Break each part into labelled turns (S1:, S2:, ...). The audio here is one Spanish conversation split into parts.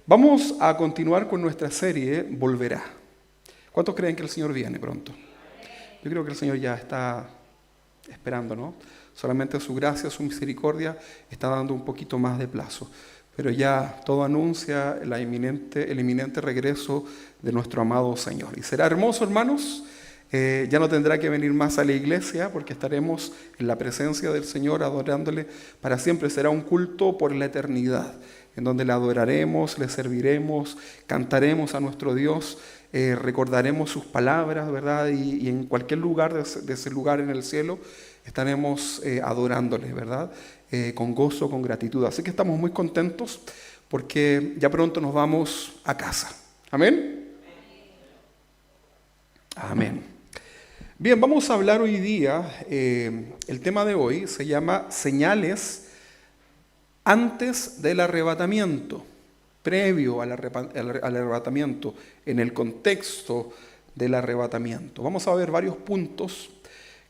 S1: Vamos a continuar con nuestra serie Volverá. ¿Cuántos creen que el Señor viene pronto? Yo creo que el Señor ya está esperando, ¿no? Solamente su gracia, su misericordia está dando un poquito más de plazo. Pero ya todo anuncia el inminente regreso de nuestro amado Señor. Y será hermoso, hermanos. Ya no tendrá que venir más a la iglesia porque estaremos en la presencia del Señor adorándole para siempre. Será un culto por la eternidad, en donde le adoraremos, le serviremos, cantaremos a nuestro Dios, recordaremos sus palabras, ¿verdad? Y en cualquier lugar de ese lugar en el cielo estaremos adorándole, ¿verdad? Con gozo, con gratitud. Así que estamos muy contentos porque ya pronto nos vamos a casa. ¿Amén? Amén. Bien, vamos a hablar hoy día, el tema de hoy se llama señales antes del arrebatamiento, previo al arrebatamiento, en el contexto del arrebatamiento. Vamos a ver varios puntos,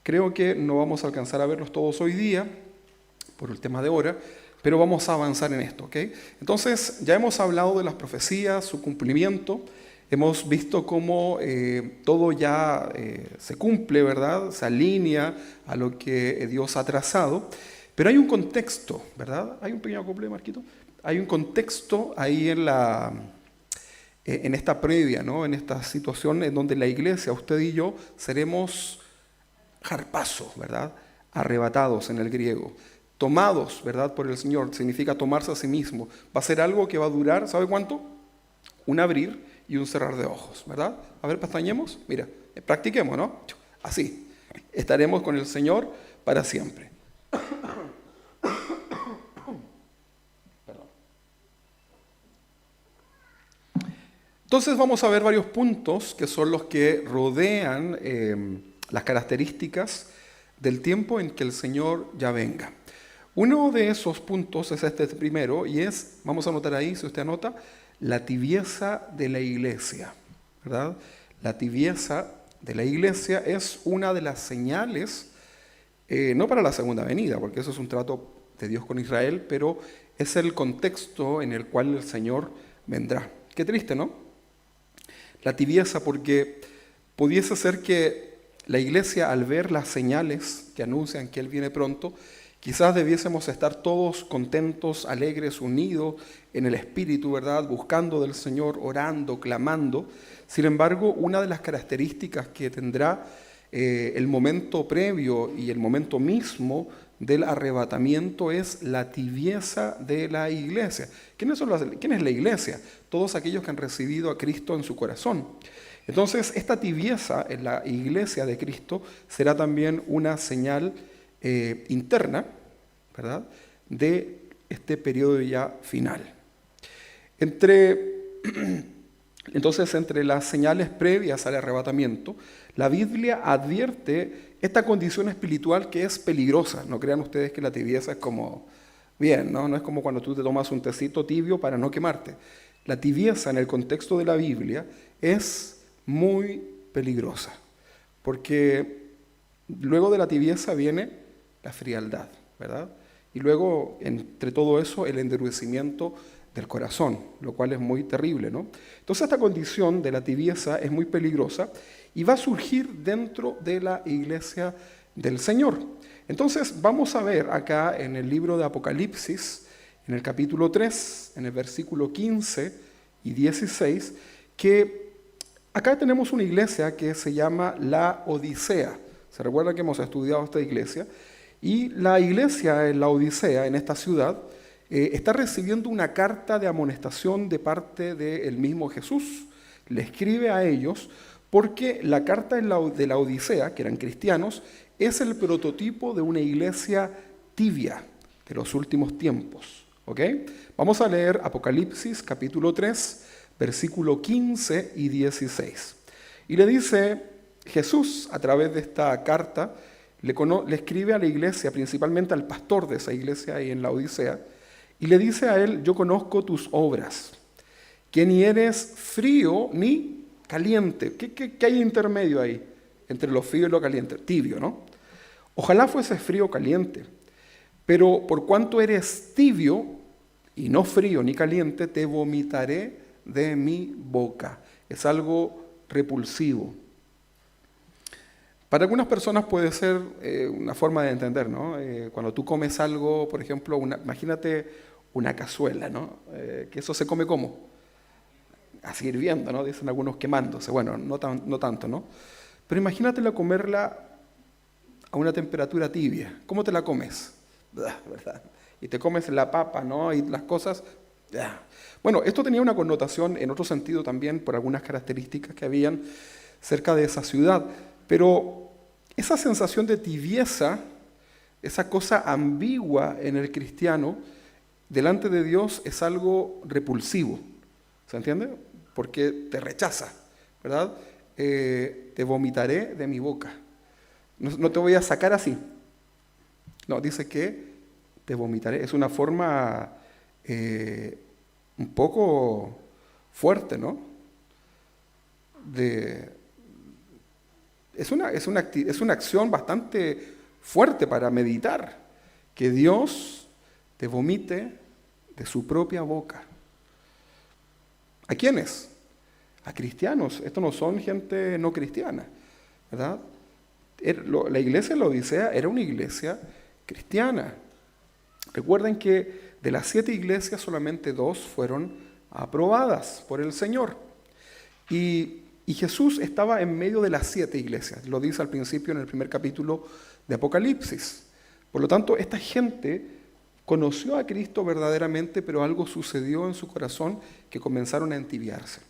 S1: creo que no vamos a alcanzar a verlos todos hoy día, por el tema de hora, pero vamos a avanzar en esto, ¿ok? Entonces, ya hemos hablado de las profecías, su cumplimiento. Hemos visto cómo todo ya se cumple, ¿verdad? Se alinea a lo que Dios ha trazado. Pero hay un contexto, ¿verdad? Hay un pequeño acople, Marquito. Hay un contexto ahí en esta previa, ¿no? En esta situación en donde la iglesia, usted y yo, seremos harpazo, ¿verdad? Arrebatados en el griego. Tomados, ¿verdad? Por el Señor. Significa tomarse a sí mismo. Va a ser algo que va a durar, ¿sabe cuánto? Un abrir y un cerrar de ojos, ¿verdad? A ver, pestañemos, mira, practiquemos, ¿no? Así, estaremos con el Señor para siempre. Entonces vamos a ver varios puntos que son los que rodean las características del tiempo en que el Señor ya venga. Uno de esos puntos es este primero y es, vamos a anotar ahí, si usted anota, la tibieza de la iglesia, ¿verdad? La tibieza de la iglesia es una de las señales, no para la segunda venida, porque eso es un trato de Dios con Israel, pero es el contexto en el cual el Señor vendrá. Qué triste, ¿no? La tibieza, porque pudiese ser que la iglesia, al ver las señales que anuncian que Él viene pronto, quizás debiésemos estar todos contentos, alegres, unidos en el Espíritu, ¿verdad? Buscando del Señor, orando, clamando. Sin embargo, una de las características que tendrá el momento previo y el momento mismo del arrebatamiento es la tibieza de la iglesia. ¿Quién es la iglesia? Todos aquellos que han recibido a Cristo en su corazón. Entonces, esta tibieza en la iglesia de Cristo será también una señal interna, ¿verdad?, de este periodo ya final. Entonces, entre las señales previas al arrebatamiento, la Biblia advierte esta condición espiritual que es peligrosa. No crean ustedes que la tibieza es como, bien, ¿no? No es como cuando tú te tomas un tecito tibio para no quemarte. La tibieza en el contexto de la Biblia es muy peligrosa, porque luego de la tibieza viene la frialdad, ¿verdad? Y luego, entre todo eso, el endurecimiento del corazón, lo cual es muy terrible, ¿no? Entonces, esta condición de la tibieza es muy peligrosa y va a surgir dentro de la iglesia del Señor. Entonces, vamos a ver acá en el libro de Apocalipsis, en el capítulo 3, en el versículo 15 y 16, que acá tenemos una iglesia que se llama la Odisea. ¿Se recuerda que hemos estudiado esta iglesia? Y la iglesia en la Odisea, en esta ciudad, está recibiendo una carta de amonestación de parte del mismo Jesús. Le escribe a ellos porque la carta de la Odisea, que eran cristianos, es el prototipo de una iglesia tibia de los últimos tiempos. ¿Ok? Vamos a leer Apocalipsis capítulo 3, versículo 15 y 16. Y le dice Jesús, a través de esta carta, le escribe a la iglesia, principalmente al pastor de esa iglesia ahí en la Odisea, y le dice a él: yo conozco tus obras, que ni eres frío ni caliente. ¿Qué hay intermedio ahí entre lo frío y lo caliente? Tibio, ¿no? Ojalá fuese frío o caliente, pero por cuanto eres tibio y no frío ni caliente, te vomitaré de mi boca. Es algo repulsivo. Para algunas personas puede ser una forma de entender, ¿no? Cuando tú comes algo, por ejemplo, imagínate una cazuela, ¿no? Que eso se come ¿cómo? Así hirviendo, ¿no? Dicen algunos quemándose. Bueno, no tanto, ¿no? Pero imagínatela comerla a una temperatura tibia. ¿Cómo te la comes? ¿Verdad? Y te comes la papa, ¿no? Y las cosas. Bueno, esto tenía una connotación en otro sentido también por algunas características que habían cerca de esa ciudad. Pero esa sensación de tibieza, esa cosa ambigua en el cristiano, delante de Dios es algo repulsivo. ¿Se entiende? Porque te rechaza, ¿verdad? Te vomitaré de mi boca. No te voy a sacar así. No, dice que te vomitaré. Es una forma un poco fuerte, ¿no? Es una acción bastante fuerte para meditar, que Dios te vomite de su propia boca. ¿A quiénes? A cristianos. Estos no son gente no cristiana, ¿verdad? La iglesia de la Odisea era una iglesia cristiana. Recuerden que de las 7 iglesias solamente 2 fueron aprobadas por el Señor. Y Jesús estaba en medio de las 7 iglesias. Lo dice al principio en el primer capítulo de Apocalipsis. Por lo tanto, esta gente conoció a Cristo verdaderamente, pero algo sucedió en su corazón que comenzaron a entibiarse.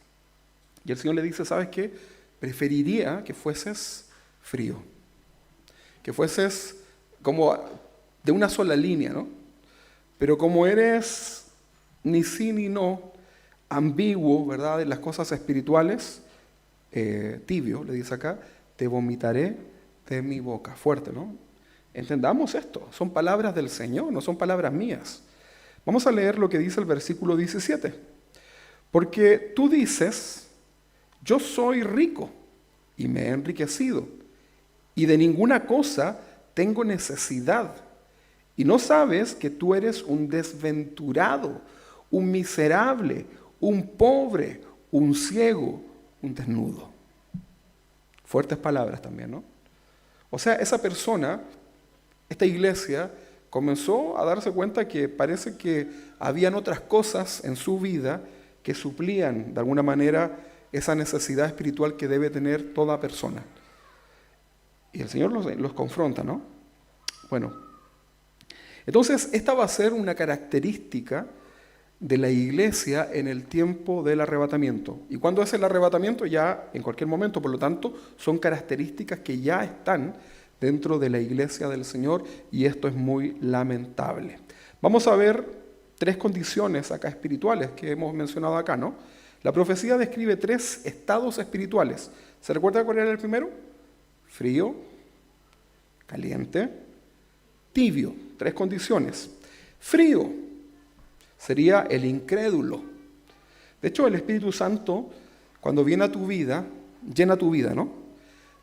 S1: Y el Señor le dice, ¿sabes qué? Preferiría que fueses frío, que fueses como de una sola línea, ¿no? Pero como eres ni sí ni no, ambiguo, ¿verdad? En las cosas espirituales, tibio, le dice acá, te vomitaré de mi boca. Fuerte, ¿no? Entendamos esto, son palabras del Señor, no son palabras mías. Vamos a leer lo que dice el versículo 17. Porque tú dices, yo soy rico y me he enriquecido, y de ninguna cosa tengo necesidad. Y no sabes que tú eres un desventurado, un miserable, un pobre, un ciego, un desnudo. Fuertes palabras también, ¿no? O sea, esa persona, esta iglesia, comenzó a darse cuenta que parece que habían otras cosas en su vida que suplían de alguna manera esa necesidad espiritual que debe tener toda persona. Y el Señor los confronta, ¿no? Bueno, entonces esta va a ser una característica de la iglesia en el tiempo del arrebatamiento. ¿Y cuándo es el arrebatamiento? Ya en cualquier momento, por lo tanto, son características que ya están dentro de la iglesia del Señor y esto es muy lamentable. Vamos a ver 3 condiciones acá espirituales que hemos mencionado acá, ¿no? La profecía describe 3 estados espirituales. ¿Se recuerda cuál era el primero? Frío, caliente, tibio. 3 condiciones. Frío sería el incrédulo. De hecho, el Espíritu Santo, cuando viene a tu vida, llena tu vida, ¿no?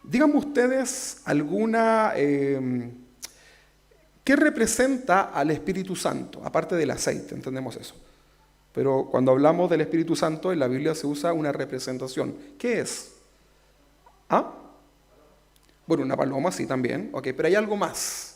S1: Díganme ustedes alguna... ¿qué representa al Espíritu Santo? Aparte del aceite, entendemos eso. Pero cuando hablamos del Espíritu Santo, en la Biblia se usa una representación. ¿Qué es? ¿Ah? Bueno, una paloma sí también, ok, pero hay algo más.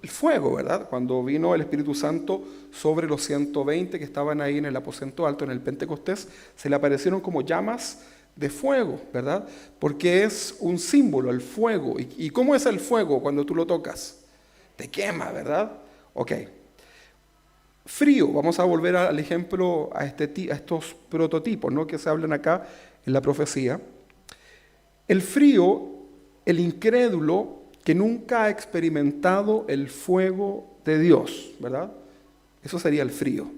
S1: El fuego, ¿verdad? Cuando vino el Espíritu Santo sobre los 120 que estaban ahí en el aposento alto, en el Pentecostés, se le aparecieron como llamas de fuego, ¿verdad? Porque es un símbolo, el fuego. ¿Y cómo es el fuego cuando tú lo tocas? Te quema, ¿verdad? Ok. Frío, vamos a volver al ejemplo, a estos prototipos, ¿no? Que se hablan acá en la profecía. El frío, el incrédulo que nunca ha experimentado el fuego de Dios, ¿verdad? Eso sería el frío.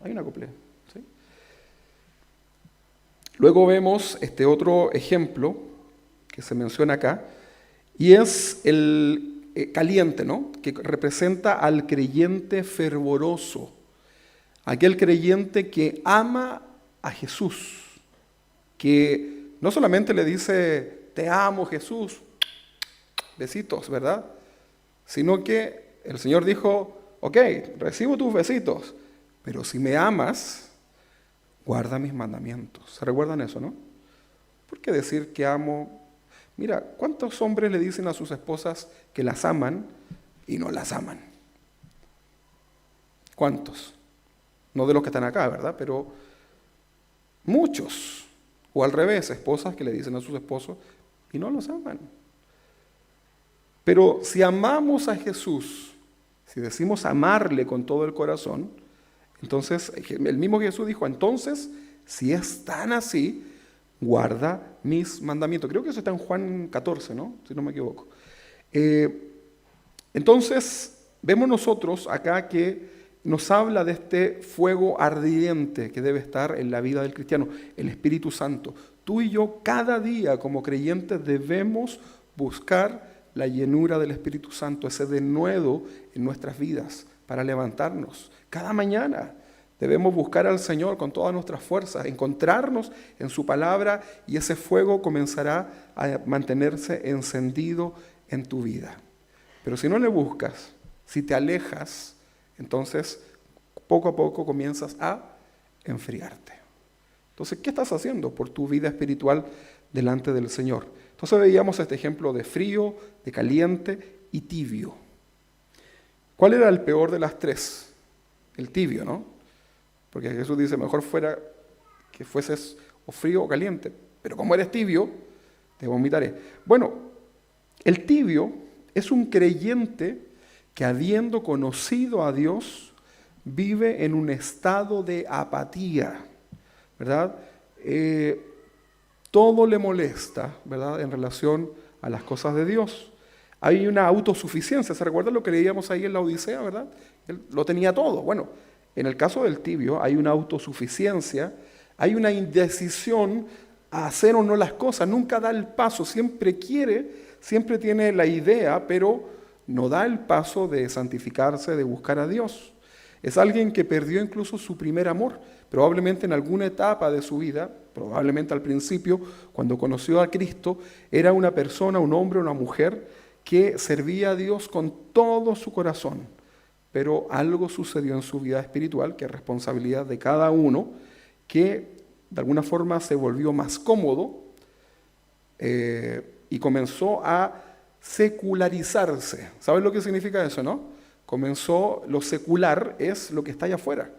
S1: Hay una acople, ¿sí? Luego vemos este otro ejemplo que se menciona acá, y es el caliente, ¿no? Que representa al creyente fervoroso, aquel creyente que ama a Jesús, que no solamente le dice, te amo Jesús, besitos, ¿verdad? Sino que el Señor dijo, ok, recibo tus besitos, Pero si me amas, guarda mis mandamientos. ¿Se recuerdan eso, no? ¿Por qué decir que amo? Mira, ¿cuántos hombres le dicen a sus esposas que las aman y no las aman? ¿Cuántos? No de los que están acá, ¿verdad? Pero muchos. O al revés, esposas que le dicen a sus esposos y no los aman. Pero si amamos a Jesús, si decimos amarle con todo el corazón, entonces el mismo Jesús dijo, entonces, si es tan así, guarda mis mandamientos. Creo que eso está en Juan 14, ¿no? Si no me equivoco. Entonces, vemos nosotros acá que nos habla de este fuego ardiente que debe estar en la vida del cristiano, el Espíritu Santo. Tú y yo cada día como creyentes debemos buscar la llenura del Espíritu Santo, ese denuedo en nuestras vidas para levantarnos. Cada mañana debemos buscar al Señor con todas nuestras fuerzas, encontrarnos en su palabra y ese fuego comenzará a mantenerse encendido en tu vida. Pero si no le buscas, si te alejas, entonces poco a poco comienzas a enfriarte. Entonces, ¿qué estás haciendo por tu vida espiritual delante del Señor? Entonces veíamos este ejemplo de frío, de caliente y tibio. ¿Cuál era el peor de las tres? El tibio, ¿no? Porque Jesús dice, mejor fuera que fueses o frío o caliente, pero como eres tibio, te vomitaré. Bueno, el tibio es un creyente que habiendo conocido a Dios, vive en un estado de apatía, ¿verdad? Todo le molesta, ¿verdad? En relación a las cosas de Dios. Hay una autosuficiencia, ¿se recuerda lo que leíamos ahí en la Odisea, verdad? Él lo tenía todo. Bueno, en el caso del tibio hay una autosuficiencia, hay una indecisión a hacer o no las cosas, nunca da el paso, siempre quiere, siempre tiene la idea, pero no da el paso de santificarse, de buscar a Dios. Es alguien que perdió incluso su primer amor, probablemente en alguna etapa de su vida, probablemente al principio, cuando conoció a Cristo, era una persona, un hombre, una mujer que servía a Dios con todo su corazón, pero algo sucedió en su vida espiritual, que es responsabilidad de cada uno, que de alguna forma se volvió más cómodo y comenzó a secularizarse. ¿Sabes lo que significa eso, no? Comenzó, lo secular es lo que está allá afuera.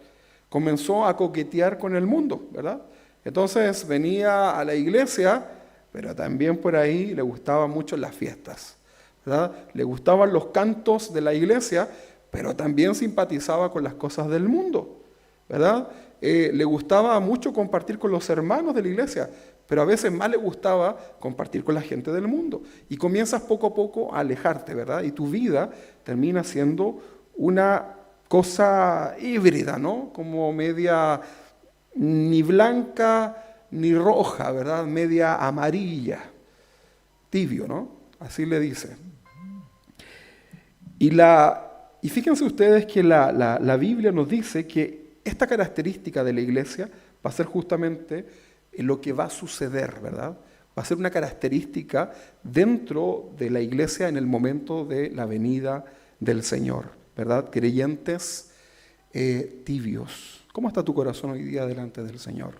S1: Comenzó a coquetear con el mundo, ¿verdad? Entonces venía a la iglesia, pero también por ahí le gustaban mucho las fiestas, ¿verdad? Le gustaban los cantos de la iglesia, pero también simpatizaba con las cosas del mundo, ¿verdad? Le gustaba mucho compartir con los hermanos de la iglesia, pero a veces más le gustaba compartir con la gente del mundo. Y comienzas poco a poco a alejarte, ¿verdad? Y tu vida termina siendo una cosa híbrida, ¿no? Como media ni blanca ni roja, ¿verdad? Media amarilla, tibio, ¿no? Así le dice. Y fíjense ustedes que la Biblia nos dice que esta característica de la iglesia va a ser justamente lo que va a suceder, ¿verdad? Va a ser una característica dentro de la iglesia en el momento de la venida del Señor, ¿verdad? Creyentes tibios. ¿Cómo está tu corazón hoy día delante del Señor?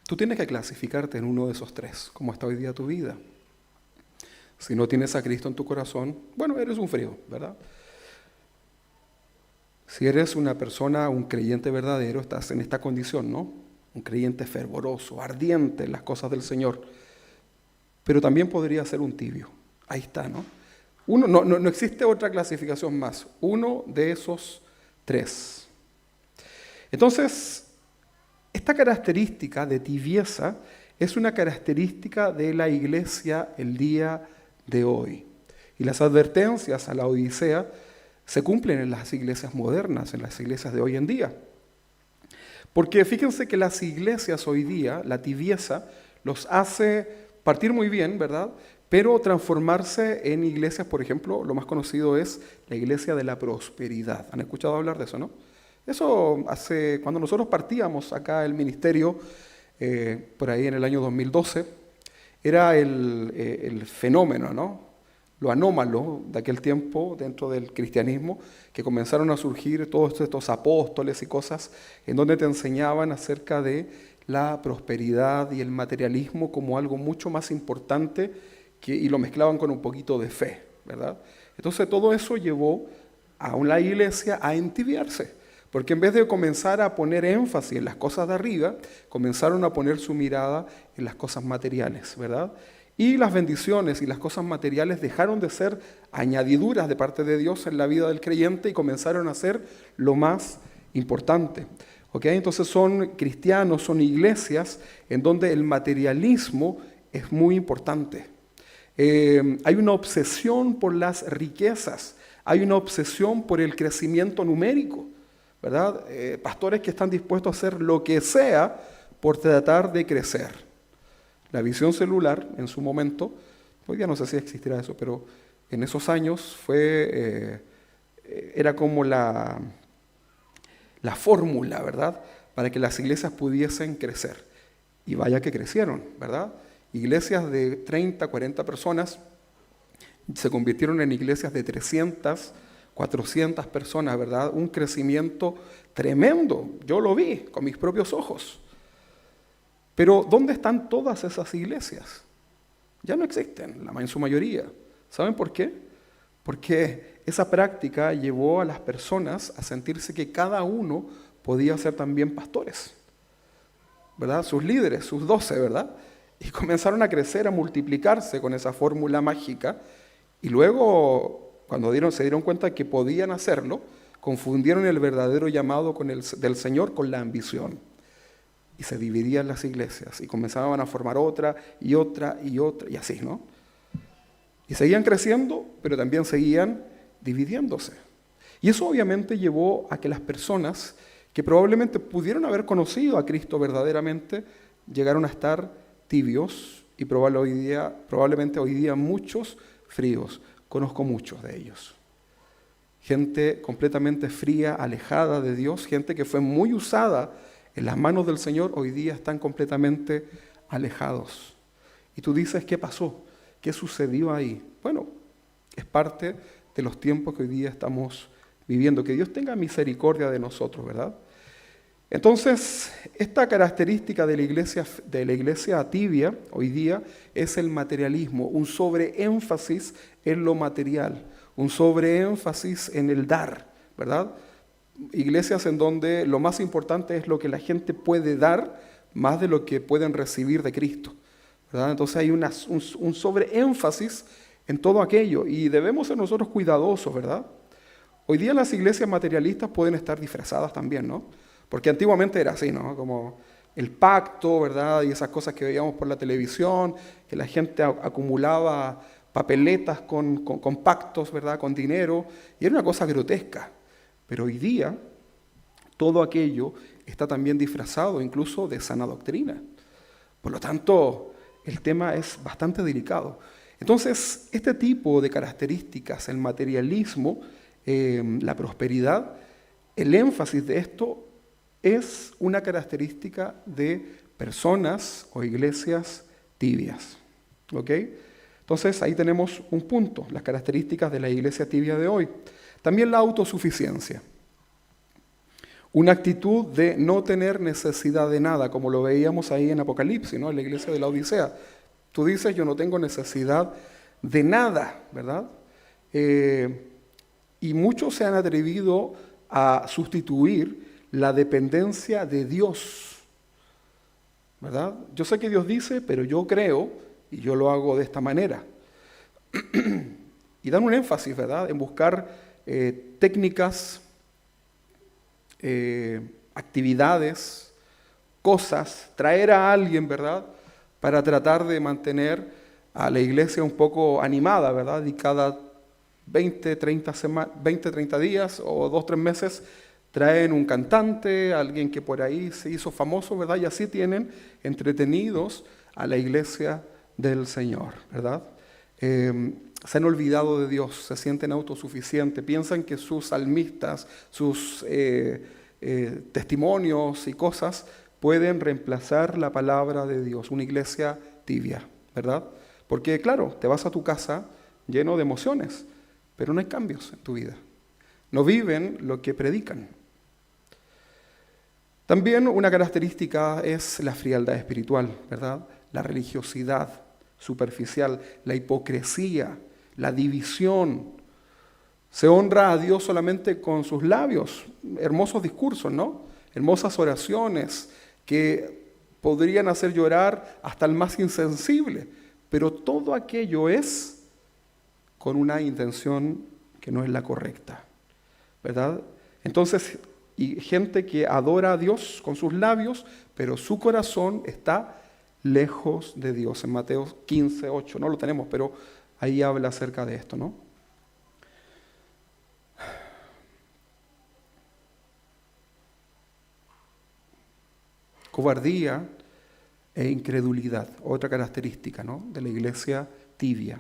S1: Tú tienes que clasificarte en uno de esos tres. ¿Cómo está hoy día tu vida? Si no tienes a Cristo en tu corazón, bueno, eres un frío, ¿verdad? Si eres una persona, un creyente verdadero, estás en esta condición, ¿no? Un creyente fervoroso, ardiente en las cosas del Señor. Pero también podría ser un tibio. Ahí está, ¿no? No existe otra clasificación más. Uno de esos tres. Entonces, esta característica de tibieza es una característica de la iglesia el día de hoy. Y las advertencias a la Odisea se cumplen en las iglesias modernas, en las iglesias de hoy en día. Porque fíjense que las iglesias hoy día, la tibieza, los hace partir muy bien, ¿verdad? Pero transformarse en iglesias, por ejemplo, lo más conocido es la iglesia de la prosperidad. ¿Han escuchado hablar de eso, no? Eso cuando nosotros partíamos acá el ministerio, por ahí en el año 2012, Era el fenómeno, ¿no? Lo anómalo de aquel tiempo dentro del cristianismo, que comenzaron a surgir todos estos apóstoles y cosas en donde te enseñaban acerca de la prosperidad y el materialismo como algo mucho más importante y lo mezclaban con un poquito de fe, ¿verdad? Entonces todo eso llevó a una iglesia a entibiarse, porque en vez de comenzar a poner énfasis en las cosas de arriba, comenzaron a poner su mirada en las cosas materiales, ¿verdad? Y las bendiciones y las cosas materiales dejaron de ser añadiduras de parte de Dios en la vida del creyente y comenzaron a ser lo más importante. ¿Ok? Entonces son cristianos, son iglesias en donde el materialismo es muy importante. Hay una obsesión por las riquezas, hay una obsesión por el crecimiento numérico, ¿verdad? Pastores que están dispuestos a hacer lo que sea por tratar de crecer. La visión celular, en su momento, hoy día no sé si existirá eso, pero en esos años era como la fórmula, ¿verdad?, para que las iglesias pudiesen crecer. Y vaya que crecieron, ¿verdad? Iglesias de 30, 40 personas se convirtieron en iglesias de 300, 400 personas, ¿verdad? Un crecimiento tremendo. Yo lo vi con mis propios ojos. Pero ¿dónde están todas esas iglesias? Ya no existen, en su mayoría. ¿Saben por qué? Porque esa práctica llevó a las personas a sentirse que cada uno podía ser también pastores, ¿verdad? Sus líderes, sus 12, ¿verdad? Y comenzaron a crecer, a multiplicarse con esa fórmula mágica. Y luego, cuando se dieron cuenta que podían hacerlo, confundieron el verdadero llamado del Señor con la ambición. Y se dividían las iglesias y comenzaban a formar otra y otra y otra y así, ¿no? Y seguían creciendo, pero también seguían dividiéndose. Y eso obviamente llevó a que las personas que probablemente pudieron haber conocido a Cristo verdaderamente llegaron a estar tibios y probablemente hoy día muchos fríos. Conozco muchos de ellos. Gente completamente fría, alejada de Dios, gente que fue muy usada en las manos del Señor, hoy día están completamente alejados. Y tú dices, ¿qué pasó? ¿Qué sucedió ahí? Bueno, es parte de los tiempos que hoy día estamos viviendo. Que Dios tenga misericordia de nosotros, ¿verdad? Entonces, esta característica de la iglesia tibia hoy día es el materialismo, un sobreénfasis en lo material, un sobreénfasis en el dar, ¿verdad? Iglesias en donde lo más importante es lo que la gente puede dar más de lo que pueden recibir de Cristo, ¿verdad? Entonces hay un sobreénfasis en todo aquello y debemos ser nosotros cuidadosos, ¿verdad? Hoy día las iglesias materialistas pueden estar disfrazadas también, ¿no? Porque antiguamente era así, ¿no? Como el pacto, ¿verdad? Y esas cosas que veíamos por la televisión, que la gente acumulaba papeletas con pactos, ¿verdad? Con dinero, y era una cosa grotesca. Pero hoy día todo aquello está también disfrazado incluso de sana doctrina. Por lo tanto, el tema es bastante delicado. Entonces, este tipo de características, el materialismo, la prosperidad, el énfasis de esto es una característica de personas o iglesias tibias. ¿Ok? Entonces, ahí tenemos un punto, las características de la iglesia tibia de hoy. También la autosuficiencia. Una actitud de no tener necesidad de nada, como lo veíamos ahí en Apocalipsis, ¿no? En la iglesia de la Odisea. Tú dices, yo no tengo necesidad de nada, ¿verdad? Y muchos se han atrevido a sustituir la dependencia de Dios, ¿verdad? Yo sé que Dios dice, pero yo creo, y yo lo hago de esta manera. Y dan un énfasis, ¿verdad?, en buscar técnicas, actividades, cosas, traer a alguien, ¿verdad?, para tratar de mantener a la iglesia un poco animada, ¿verdad? Y cada 20, 30 días o 2, 3 meses traen un cantante, alguien que por ahí se hizo famoso, ¿verdad? Y así tienen entretenidos a la iglesia del Señor, ¿verdad? Se han olvidado de Dios, se sienten autosuficientes, piensan que sus salmistas, sus testimonios y cosas pueden reemplazar la palabra de Dios, una iglesia tibia, ¿verdad? Porque claro, te vas a tu casa lleno de emociones, pero no hay cambios en tu vida. No viven lo que predican. También una característica es la frialdad espiritual, ¿verdad? La religiosidad superficial, la hipocresía, la división. Se honra a Dios solamente con sus labios, hermosos discursos, ¿no? Hermosas oraciones que podrían hacer llorar hasta el más insensible, pero todo aquello es con una intención que no es la correcta, ¿verdad? Entonces, y gente que adora a Dios con sus labios, pero su corazón está lejos de Dios. En Mateo 15, 8, no lo tenemos, pero ahí habla acerca de esto, ¿no? Cobardía e incredulidad, otra característica, ¿no?, de la iglesia tibia.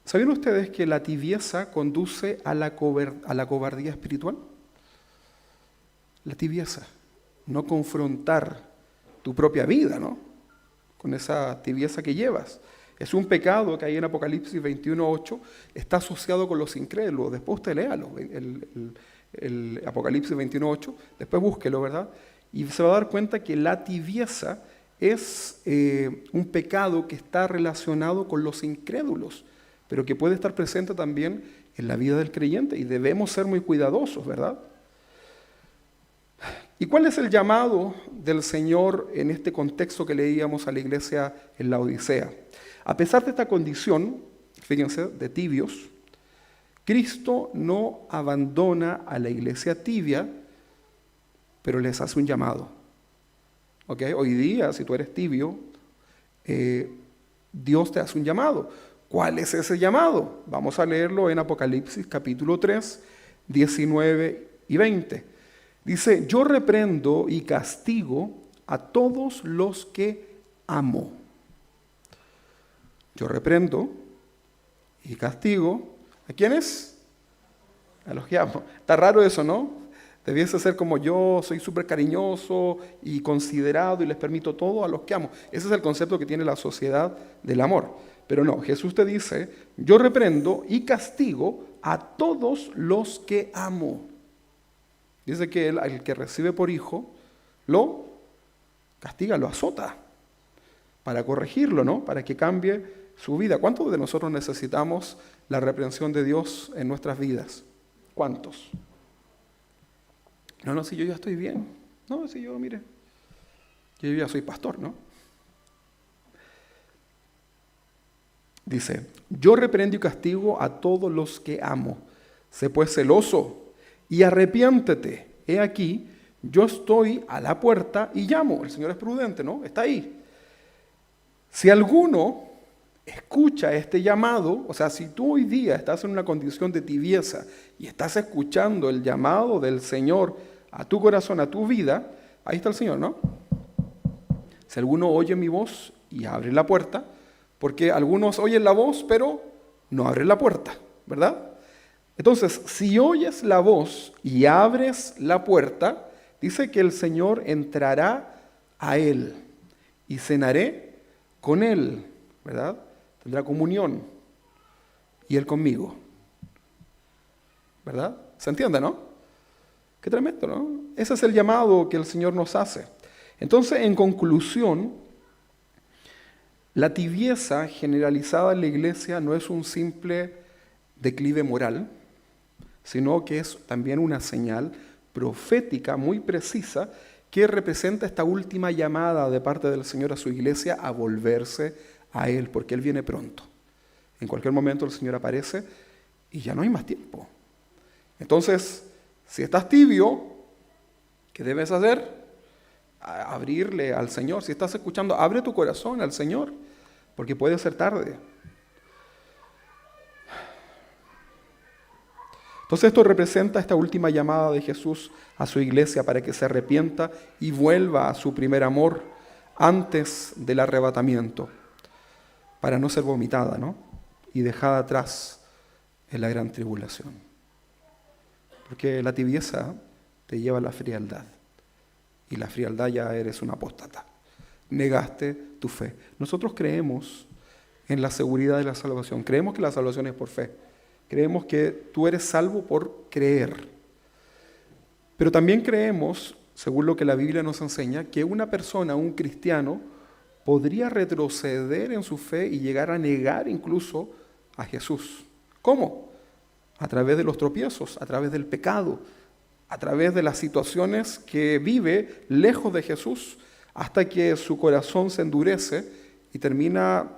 S1: ¿Sabían ustedes que la tibieza conduce a la cobardía espiritual? La tibieza, no confrontar tu propia vida, ¿no?, con esa tibieza que llevas. Es un pecado que ahí en Apocalipsis 21:8 está asociado con los incrédulos. Después usted léalo, el Apocalipsis 21:8, después búsquelo, ¿verdad? Y se va a dar cuenta que la tibieza es un pecado que está relacionado con los incrédulos, pero que puede estar presente también en la vida del creyente, y debemos ser muy cuidadosos, ¿verdad? ¿Y cuál es el llamado del Señor en este contexto que leíamos a la iglesia en la Odisea? A pesar de esta condición, fíjense, de tibios, Cristo no abandona a la iglesia tibia, pero les hace un llamado. ¿Ok? Hoy día, si tú eres tibio, Dios te hace un llamado. ¿Cuál es ese llamado? Vamos a leerlo en Apocalipsis capítulo 3, 19 y 20. Dice, yo reprendo y castigo a todos los que amo. Yo reprendo y castigo, ¿a quiénes? A los que amo. Está raro eso, ¿no? Debiese ser como yo, soy súper cariñoso y considerado y les permito todo a los que amo. Ese es el concepto que tiene la sociedad del amor. Pero no, Jesús te dice, yo reprendo y castigo a todos los que amo. Dice que el que recibe por hijo, lo castiga, lo azota, para corregirlo, ¿no? Para que cambie su vida. ¿Cuántos de nosotros necesitamos la reprensión de Dios en nuestras vidas? ¿Cuántos? No, si yo ya estoy bien. No, si yo, mire, yo ya soy pastor, ¿no? Dice, yo reprendo y castigo a todos los que amo. Sé pues celoso y arrepiéntete. He aquí, yo estoy a la puerta y llamo. El Señor es prudente, ¿no? Está ahí. Si alguno escucha este llamado, o sea, si tú hoy día estás en una condición de tibieza y estás escuchando el llamado del Señor a tu corazón, a tu vida, ahí está el Señor, ¿no? Si alguno oye mi voz y abre la puerta, porque algunos oyen la voz, pero no abren la puerta, ¿verdad? Entonces, si oyes la voz y abres la puerta, dice que el Señor entrará a él y cenaré con él, ¿verdad? Tendrá comunión y él conmigo, ¿verdad? ¿Se entiende, no? Qué tremendo, ¿no? Ese es el llamado que el Señor nos hace. Entonces, en conclusión, la tibieza generalizada en la iglesia no es un simple declive moral, sino que es también una señal profética muy precisa que representa esta última llamada de parte del Señor a su iglesia a volverse a Él, porque Él viene pronto. En cualquier momento el Señor aparece y ya no hay más tiempo. Entonces, si estás tibio, ¿qué debes hacer? Abrirle al Señor. Si estás escuchando, abre tu corazón al Señor, porque puede ser tarde. Entonces esto representa esta última llamada de Jesús a su iglesia para que se arrepienta y vuelva a su primer amor antes del arrebatamiento, para no ser vomitada, ¿no? Y dejada atrás en la gran tribulación. Porque la tibieza te lleva a la frialdad. Y la frialdad ya eres un apóstata. Negaste tu fe. Nosotros creemos en la seguridad de la salvación. Creemos que la salvación es por fe. Creemos que tú eres salvo por creer. Pero también creemos, según lo que la Biblia nos enseña, que una persona, un cristiano, podría retroceder en su fe y llegar a negar incluso a Jesús. ¿Cómo? A través de los tropiezos, a través del pecado, a través de las situaciones que vive lejos de Jesús, hasta que su corazón se endurece y termina,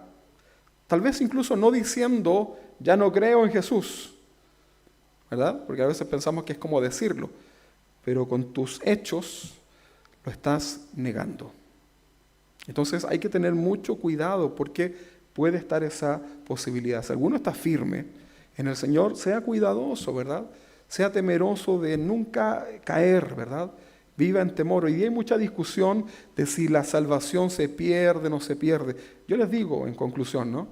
S1: tal vez incluso no diciendo, ya no creo en Jesús, ¿verdad? Porque a veces pensamos que es como decirlo, pero con tus hechos lo estás negando. Entonces hay que tener mucho cuidado porque puede estar esa posibilidad. Si alguno está firme en el Señor, sea cuidadoso, ¿verdad? Sea temeroso de nunca caer, ¿verdad? Viva en temor. Hoy día hay mucha discusión de si la salvación se pierde o no se pierde. Yo les digo en conclusión, ¿no?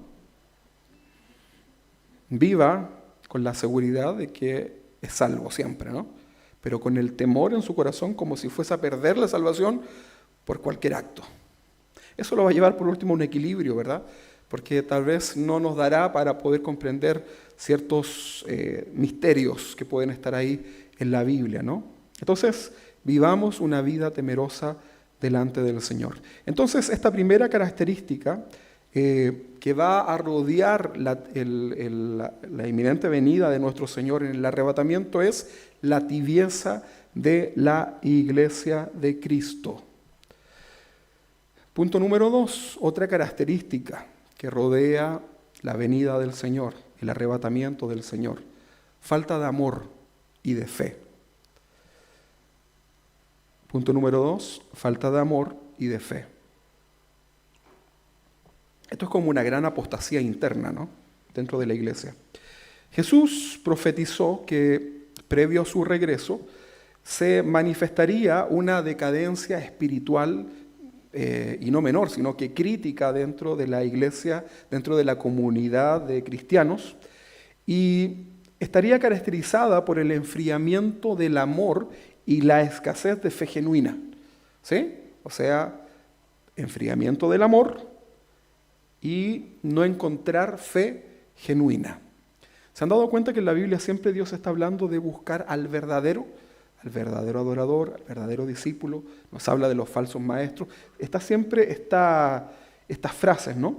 S1: Viva con la seguridad de que es salvo siempre, ¿no? Pero con el temor en su corazón como si fuese a perder la salvación por cualquier acto. Eso lo va a llevar por último a un equilibrio, ¿verdad? Porque tal vez no nos dará para poder comprender ciertos misterios que pueden estar ahí en la Biblia, ¿no? Entonces, vivamos una vida temerosa delante del Señor. Entonces, esta primera característica que va a rodear la inminente venida de nuestro Señor en el arrebatamiento es la tibieza de la iglesia de Cristo. Punto número 2, otra característica que rodea la venida del Señor, el arrebatamiento del Señor. Falta de amor y de fe. Punto número 2, falta de amor y de fe. Esto es como una gran apostasía interna, ¿no? Dentro de la iglesia. Jesús profetizó que previo a su regreso se manifestaría una decadencia espiritual y no menor, sino que crítica dentro de la iglesia, dentro de la comunidad de cristianos, y estaría caracterizada por el enfriamiento del amor y la escasez de fe genuina. ¿Sí? O sea, enfriamiento del amor y no encontrar fe genuina. ¿Se han dado cuenta que en la Biblia siempre Dios está hablando de buscar al verdadero adorador, al verdadero discípulo? Nos habla de los falsos maestros. Está siempre estas frases, ¿no?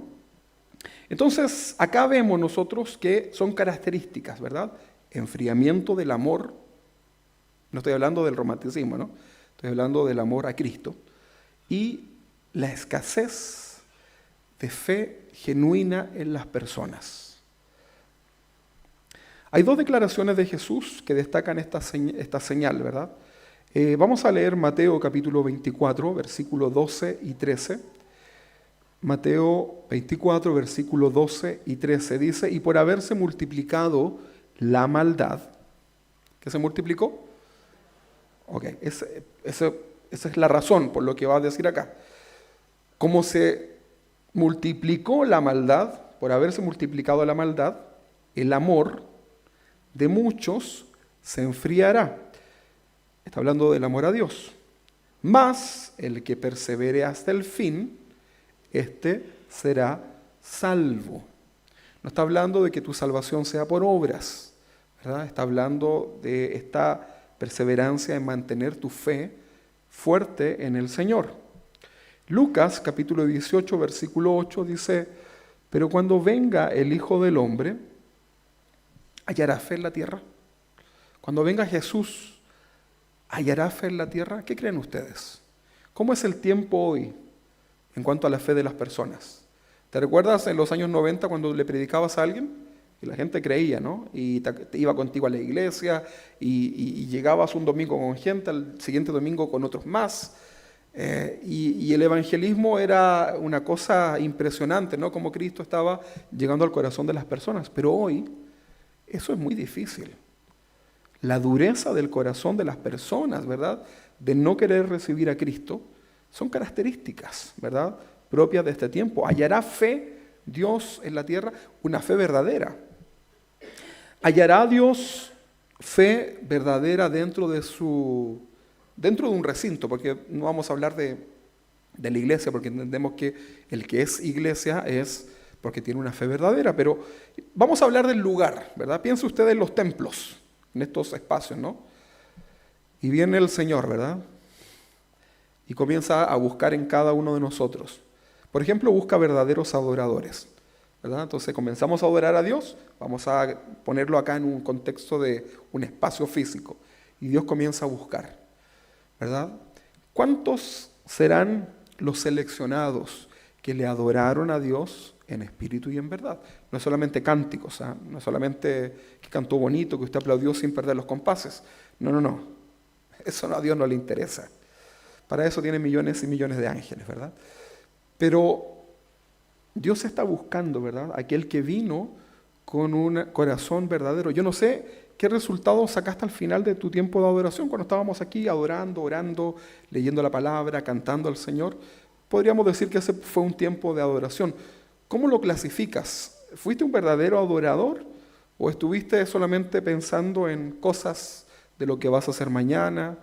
S1: Entonces, acá vemos nosotros que son características, ¿verdad? Enfriamiento del amor. No estoy hablando del romanticismo, ¿no? Estoy hablando del amor a Cristo. Y la escasez de fe genuina en las personas. Hay dos declaraciones de Jesús que destacan esta señal, ¿verdad? Vamos a leer Mateo capítulo 24, versículos 12 y 13. Mateo 24, versículos 12 y 13 dice, y por haberse multiplicado la maldad, ¿qué se multiplicó? Ok, esa es la razón por lo que va a decir acá. Como se multiplicó la maldad, por haberse multiplicado la maldad, el amor de muchos se enfriará. Está hablando del amor a Dios. Mas el que persevere hasta el fin, este será salvo. No está hablando de que tu salvación sea por obras, ¿verdad? Está hablando de esta perseverancia en mantener tu fe fuerte en el Señor. Lucas capítulo 18, versículo 8 dice, pero cuando venga el Hijo del Hombre, ¿hallará fe en la tierra? Cuando venga Jesús, ¿hallará fe en la tierra? ¿Qué creen ustedes? ¿Cómo es el tiempo hoy en cuanto a la fe de las personas? ¿Te recuerdas en los años 90 cuando le predicabas a alguien? Y la gente creía, ¿no? Y te iba contigo a la iglesia y llegabas un domingo con gente, al siguiente domingo con otros más. Y el evangelismo era una cosa impresionante, ¿no? Como Cristo estaba llegando al corazón de las personas. Pero hoy eso es muy difícil. La dureza del corazón de las personas, ¿verdad? De no querer recibir a Cristo, son características, ¿verdad? Propias de este tiempo. ¿Hallará fe Dios en la tierra? Una fe verdadera. ¿Hallará Dios fe verdadera dentro de un recinto? Porque no vamos a hablar de de la iglesia, porque entendemos que el que es iglesia es porque tiene una fe verdadera. Pero vamos a hablar del lugar, ¿verdad? Piense usted en los templos, en estos espacios, ¿no? Y viene el Señor, ¿verdad? Y comienza a buscar en cada uno de nosotros. Por ejemplo, busca verdaderos adoradores, ¿verdad? Entonces comenzamos a adorar a Dios, vamos a ponerlo acá en un contexto de un espacio físico, y Dios comienza a buscar, ¿verdad? ¿Cuántos serán los seleccionados que le adoraron a Dios en espíritu y en verdad? No es solamente cánticos, ¿ah? No es solamente que cantó bonito, que usted aplaudió sin perder los compases. No. Eso a Dios no le interesa. Para eso tiene millones y millones de ángeles, ¿verdad? Pero Dios está buscando, ¿verdad? Aquel que vino con un corazón verdadero. Yo no sé qué resultado sacaste al final de tu tiempo de adoración, cuando estábamos aquí adorando, orando, leyendo la palabra, cantando al Señor. Podríamos decir que ese fue un tiempo de adoración. ¿Cómo lo clasificas? ¿Fuiste un verdadero adorador o estuviste solamente pensando en cosas de lo que vas a hacer mañana,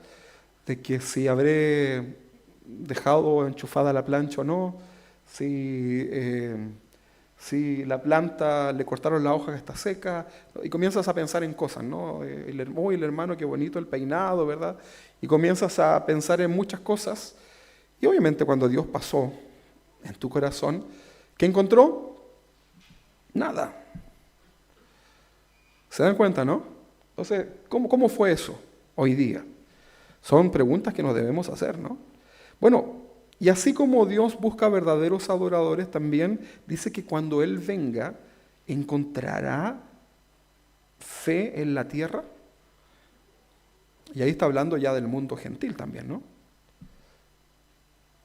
S1: de que si habré dejado enchufada la plancha o no, si la planta le cortaron la hoja que está seca, y comienzas a pensar en cosas, ¿no? El hermano, qué bonito el peinado, ¿verdad? Y comienzas a pensar en muchas cosas, y obviamente cuando Dios pasó en tu corazón, ¿qué encontró? Nada. ¿Se dan cuenta, no? Entonces, ¿cómo fue eso hoy día? Son preguntas que nos debemos hacer, ¿no? Bueno, y así como Dios busca verdaderos adoradores, también dice que cuando Él venga, ¿encontrará fe en la tierra? Y ahí está hablando ya del mundo gentil también, ¿no?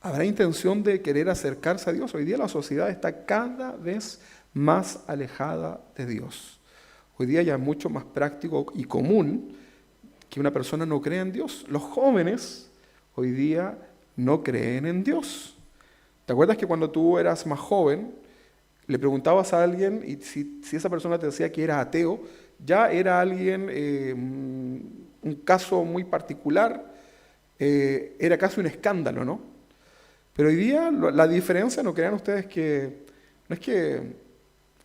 S1: ¿Habrá intención de querer acercarse a Dios? Hoy día la sociedad está cada vez más alejada de Dios. Hoy día ya es mucho más práctico y común que una persona no crea en Dios. Los jóvenes hoy día no creen en Dios. ¿Te acuerdas que cuando tú eras más joven, le preguntabas a alguien y si esa persona te decía que era ateo, ya era alguien, un caso muy particular, era casi un escándalo, ¿no? Pero hoy día la diferencia, no crean ustedes que, no es que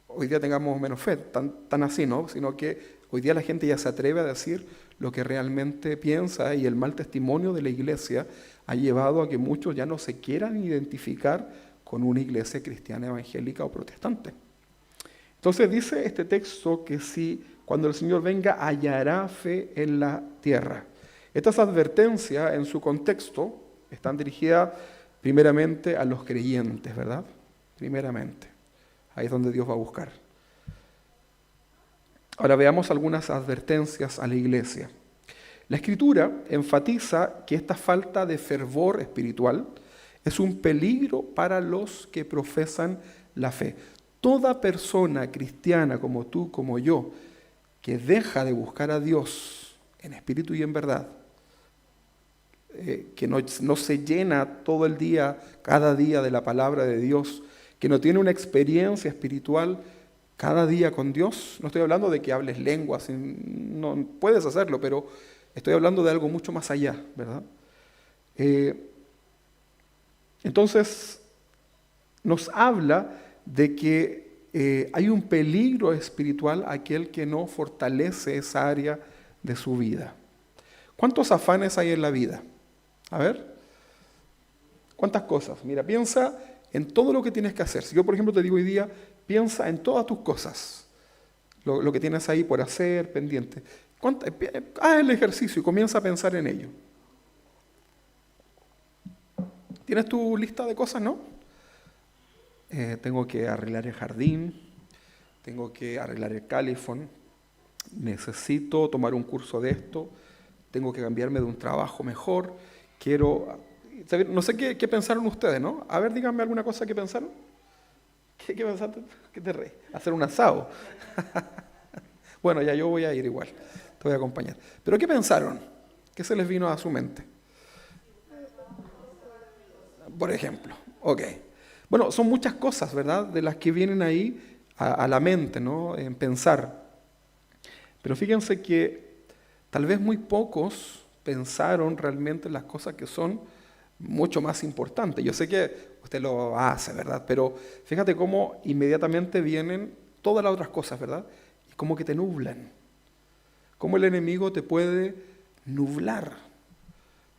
S1: hoy día tengamos menos fe, tan así, ¿no? Sino que hoy día la gente ya se atreve a decir lo que realmente piensa, y el mal testimonio de la iglesia ha llevado a que muchos ya no se quieran identificar con una iglesia cristiana, evangélica o protestante. Entonces dice este texto que si cuando el Señor venga hallará fe en la tierra. Estas advertencias en su contexto están dirigidas primeramente a los creyentes, ¿verdad? Primeramente. Ahí es donde Dios va a buscar. Ahora veamos algunas advertencias a la iglesia. La Escritura enfatiza que esta falta de fervor espiritual es un peligro para los que profesan la fe. Toda persona cristiana como tú, como yo, que deja de buscar a Dios en espíritu y en verdad, que no se llena todo el día, cada día de la palabra de Dios, que no tiene una experiencia espiritual cada día con Dios, no estoy hablando de que hables lenguas, no puedes hacerlo, pero estoy hablando de algo mucho más allá, ¿verdad? Entonces, nos habla de que hay un peligro espiritual a aquel que no fortalece esa área de su vida. ¿Cuántos afanes hay en la vida? A ver, ¿cuántas cosas? Mira, piensa en todo lo que tienes que hacer. Si yo, por ejemplo, te digo hoy día, piensa en todas tus cosas, lo que tienes ahí por hacer, pendiente. Haz el ejercicio y comienza a pensar en ello. ¿Tienes tu lista de cosas, no? Tengo que arreglar el jardín, tengo que arreglar el calefón, necesito tomar un curso de esto, tengo que cambiarme de un trabajo mejor, no sé qué pensaron ustedes, ¿no? A ver, díganme alguna cosa que pensaron. ¿Qué pensaste? ¿Qué te reí? Hacer un asado. Bueno, ya yo voy a ir igual, te voy a acompañar. ¿Pero qué pensaron? ¿Qué se les vino a su mente? Por ejemplo, ok. Bueno, son muchas cosas, ¿verdad?, de las que vienen ahí a la mente, ¿no?, en pensar. Pero fíjense que tal vez muy pocos pensaron realmente en las cosas que son mucho más importante. Yo sé que usted lo hace, ¿verdad? Pero fíjate cómo inmediatamente vienen todas las otras cosas, ¿verdad? Y como que te nublan. Cómo el enemigo te puede nublar.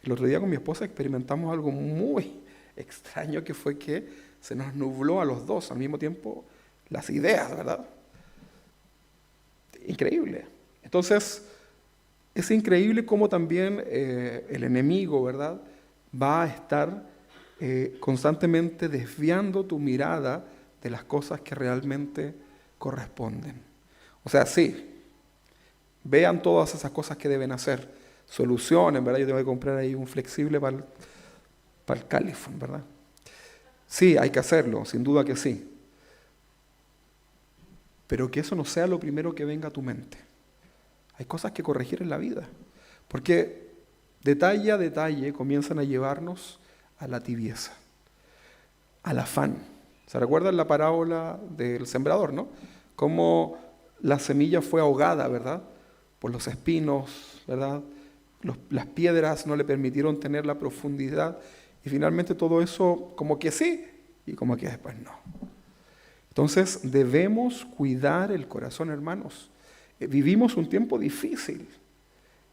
S1: El otro día con mi esposa experimentamos algo muy extraño, que fue que se nos nubló a los dos al mismo tiempo las ideas, ¿verdad? Increíble. Entonces, es increíble cómo también el enemigo, ¿verdad?, va a estar constantemente desviando tu mirada de las cosas que realmente corresponden. O sea, sí, vean todas esas cosas que deben hacer, solucionen, ¿verdad? Yo tengo que comprar ahí un flexible para el califón, ¿verdad? Sí, hay que hacerlo, sin duda que sí. Pero que eso no sea lo primero que venga a tu mente. Hay cosas que corregir en la vida, porque detalle a detalle comienzan a llevarnos a la tibieza, al afán. ¿Se recuerdan la parábola del sembrador, no? Cómo la semilla fue ahogada, ¿verdad?, por los espinos, ¿verdad? Las piedras no le permitieron tener la profundidad, y finalmente todo eso como que sí y como que después no. Entonces debemos cuidar el corazón, hermanos. Vivimos un tiempo difícil.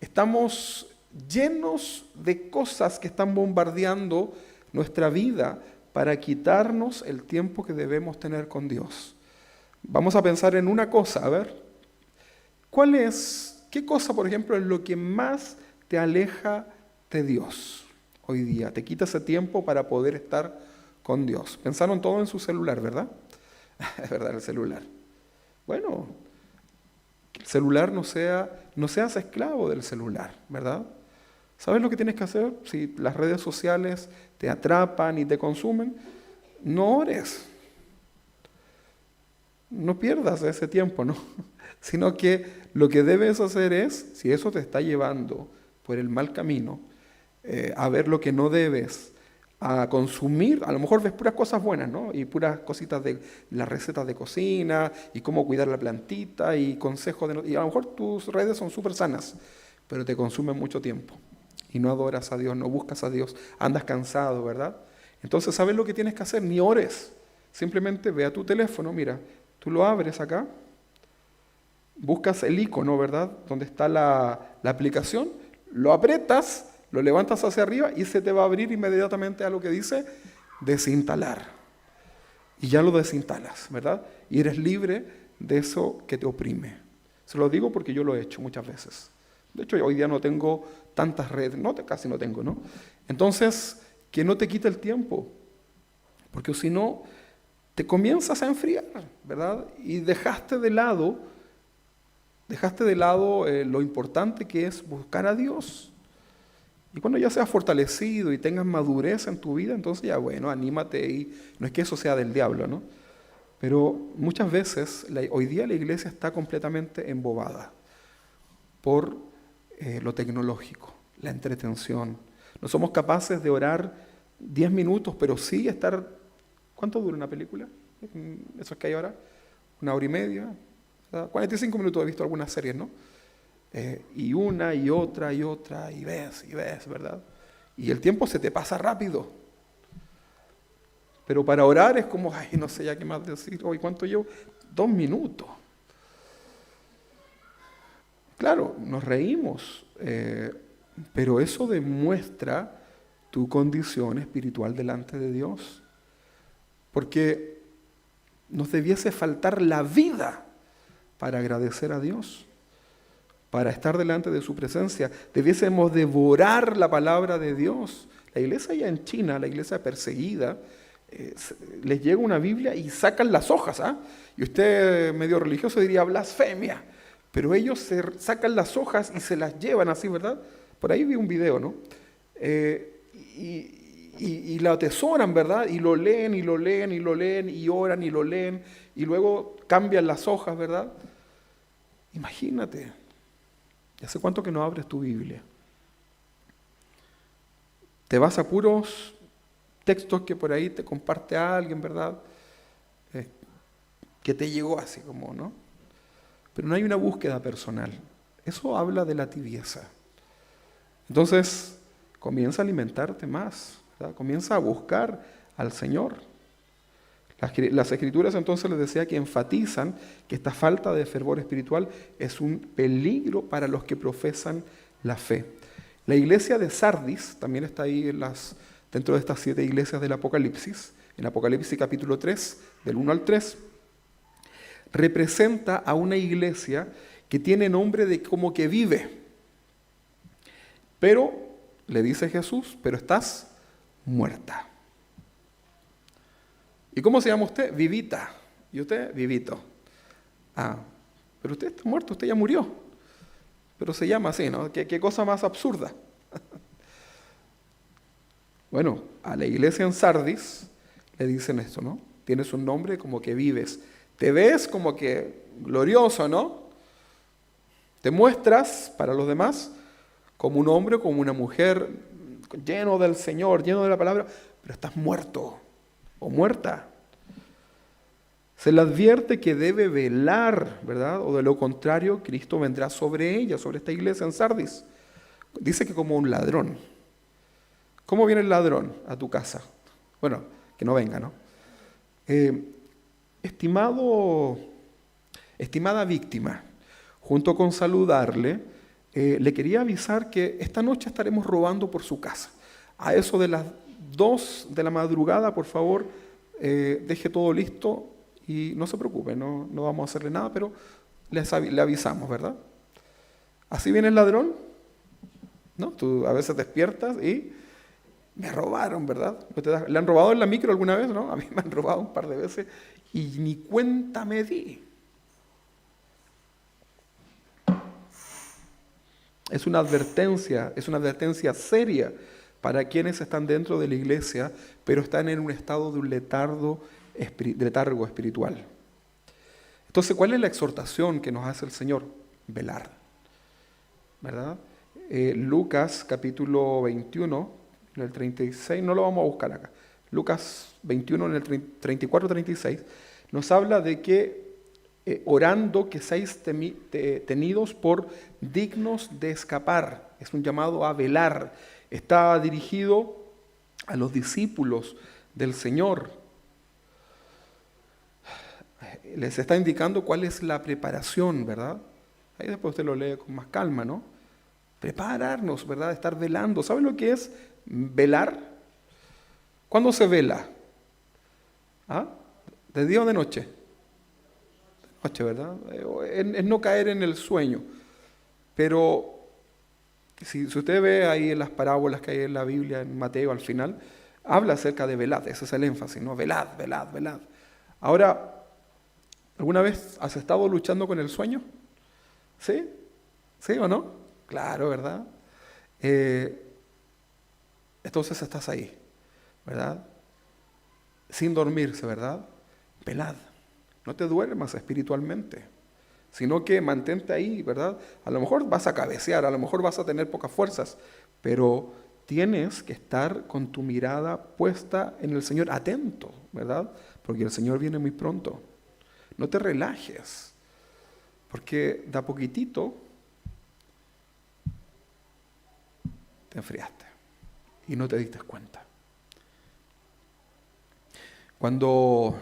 S1: Estamos llenos de cosas que están bombardeando nuestra vida para quitarnos el tiempo que debemos tener con Dios. Vamos a pensar en una cosa, a ver. ¿Qué cosa, por ejemplo, es lo que más te aleja de Dios hoy día? Te quita ese tiempo para poder estar con Dios. Pensaron todo en su celular, ¿verdad? Es verdad, el celular. Bueno, que el celular no seas esclavo del celular, ¿verdad? ¿Sabes lo que tienes que hacer? Si las redes sociales te atrapan y te consumen, no ores. No pierdas ese tiempo, ¿no? Sino que lo que debes hacer es, si eso te está llevando por el mal camino, a ver lo que no debes, a consumir, a lo mejor ves puras cosas buenas, ¿no? Y puras cositas de las recetas de cocina, y cómo cuidar la plantita, y consejos y a lo mejor tus redes son súper sanas, pero te consumen mucho tiempo. Y no adoras a Dios, no buscas a Dios, andas cansado, ¿verdad? Entonces, ¿sabes lo que tienes que hacer? Ni ores. Simplemente ve a tu teléfono, mira, tú lo abres acá, buscas el icono, ¿verdad?, donde está la aplicación, lo aprietas, lo levantas hacia arriba y se te va a abrir inmediatamente a lo que dice desinstalar. Y ya lo desinstalas, ¿verdad? Y eres libre de eso que te oprime. Se lo digo porque yo lo he hecho muchas veces. De hecho, hoy día no tengo tantas redes, casi no tengo, ¿no? Entonces, que no te quite el tiempo, porque si no, te comienzas a enfriar, ¿verdad? Y dejaste de lado lo importante que es buscar a Dios. Y cuando ya seas fortalecido y tengas madurez en tu vida, entonces ya bueno, anímate, y no es que eso sea del diablo, ¿no? Pero muchas veces, hoy día la iglesia está completamente embobada por lo tecnológico, la entretención. No somos capaces de orar 10 minutos, pero sí estar... ¿Cuánto dura una película? Eso es que hay ahora, 1 hora y media, ¿verdad? 45 minutos he visto algunas series, ¿no? Y una y otra, y ves, ¿verdad? Y el tiempo se te pasa rápido. Pero para orar es como, ay, no sé ya qué más decir. Hoy, ¿cuánto llevo? 2 minutos. Claro, nos reímos, pero eso demuestra tu condición espiritual delante de Dios. Porque nos debiese faltar la vida para agradecer a Dios, para estar delante de su presencia. Debiésemos devorar la palabra de Dios. La iglesia allá en China, la iglesia perseguida, les llega una Biblia y sacan las hojas, ¿ah? Y usted, medio religioso, diría blasfemia, pero ellos sacan las hojas y se las llevan así, ¿verdad? Por ahí vi un video, ¿no? Y la atesoran, ¿verdad? Y lo leen, y lo leen, y lo leen, y oran, y lo leen, y luego cambian las hojas, ¿verdad? Imagínate, ¿y hace cuánto que no abres tu Biblia? Te vas a puros textos que por ahí te comparte a alguien, ¿verdad? Que te llegó así como, ¿no? Pero no hay una búsqueda personal. Eso habla de la tibieza. Entonces, comienza a alimentarte más. ¿verdad? Comienza a buscar al Señor. Las Escrituras entonces les decía que enfatizan que esta falta de fervor espiritual es un peligro para los que profesan la fe. La iglesia de Sardis también está ahí dentro de estas 7 iglesias del Apocalipsis. En Apocalipsis capítulo 3, del 1 al 3, representa a una iglesia que tiene nombre de como que vive. Pero, le dice Jesús, pero estás muerta. ¿Y cómo se llama usted? Vivita. ¿Y usted? Vivito. Ah, pero usted está muerto, usted ya murió. Pero se llama así, ¿no? ¿Qué cosa más absurda? Bueno, a la iglesia en Sardis le dicen esto, ¿no? Tienes un nombre como que vives. Te ves como que glorioso, ¿no? Te muestras para los demás como un hombre o como una mujer lleno del Señor, lleno de la palabra, pero estás muerto o muerta. Se le advierte que debe velar, ¿verdad? O de lo contrario, Cristo vendrá sobre ella, sobre esta iglesia en Sardis. Dice que como un ladrón. ¿Cómo viene el ladrón a tu casa? Bueno, que no venga, ¿no? Estimada víctima, junto con saludarle, le quería avisar que esta noche estaremos robando por su casa. A eso de las 2 de la madrugada, por favor, deje todo listo y no se preocupe, no vamos a hacerle nada, pero le avisamos, ¿verdad? ¿Así viene el ladrón? ¿No? Tú a veces despiertas y me robaron, ¿verdad? ¿Le han robado en la micro alguna vez? ¿No? A mí me han robado un par de veces y ni cuenta me di. Es una advertencia seria para quienes están dentro de la iglesia, pero están en un estado de un letargo espiritual. Entonces, ¿cuál es la exhortación que nos hace el Señor? Velar, ¿verdad? Lucas capítulo 21, en el 36, no lo vamos a buscar acá. Lucas 21, en el 34-36, nos habla de que orando que seáis tenidos por dignos de escapar. Es un llamado a velar. Está dirigido a los discípulos del Señor. Les está indicando cuál es la preparación, ¿verdad? Ahí después usted lo lee con más calma, ¿no? Prepararnos, ¿verdad? Estar velando. ¿Saben lo que es velar? ¿Cuándo se vela? ¿Ah? ¿De día o de noche? De noche, ¿verdad? Es no caer en el sueño. Pero si usted ve ahí en las parábolas que hay en la Biblia, en Mateo al final, habla acerca de velad. Ese es el énfasis, ¿no? Velad, velad, velad. Ahora, ¿alguna vez has estado luchando con el sueño? ¿Sí? ¿Sí o no? Claro, ¿verdad? Entonces estás ahí, ¿verdad? Sin dormirse, ¿verdad? Velad. No te duermas espiritualmente, sino que mantente ahí, ¿verdad? A lo mejor vas a cabecear, a lo mejor vas a tener pocas fuerzas, pero tienes que estar con tu mirada puesta en el Señor, atento, ¿verdad? Porque el Señor viene muy pronto. No te relajes, porque de a poquitito te enfriaste y no te diste cuenta. Cuando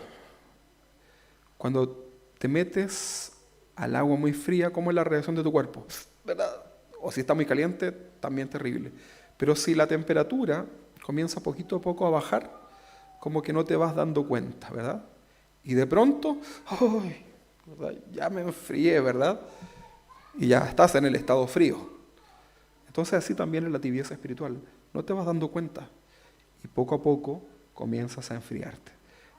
S1: te metes al agua muy fría, ¿cómo es la reacción de tu cuerpo? ¿Verdad? O si está muy caliente, también terrible. Pero si la temperatura comienza poquito a poco a bajar, como que no te vas dando cuenta, ¿verdad? Y de pronto, ¡ay! ¿verdad? Ya me enfrié, ¿verdad? Y ya estás en el estado frío. Entonces así también es la tibieza espiritual. No te vas dando cuenta y poco a poco comienzas a enfriarte.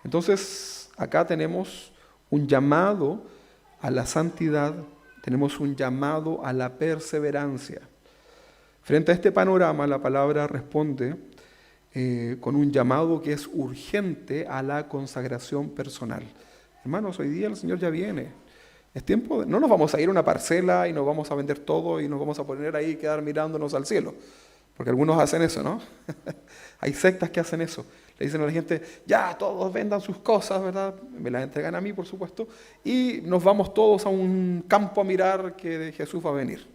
S1: Entonces acá tenemos un llamado a la santidad, tenemos un llamado a la perseverancia. Frente a este panorama, la palabra responde con un llamado que es urgente a la consagración personal. Hermanos, hoy día el Señor ya viene. Es tiempo no nos vamos a ir a una parcela y nos vamos a vender todo y nos vamos a poner ahí y quedar mirándonos al cielo. Porque algunos hacen eso, ¿no? Hay sectas que hacen eso. Le dicen a la gente, ya, todos vendan sus cosas, ¿verdad? Me las entregan a mí, por supuesto. Y nos vamos todos a un campo a mirar que Jesús va a venir.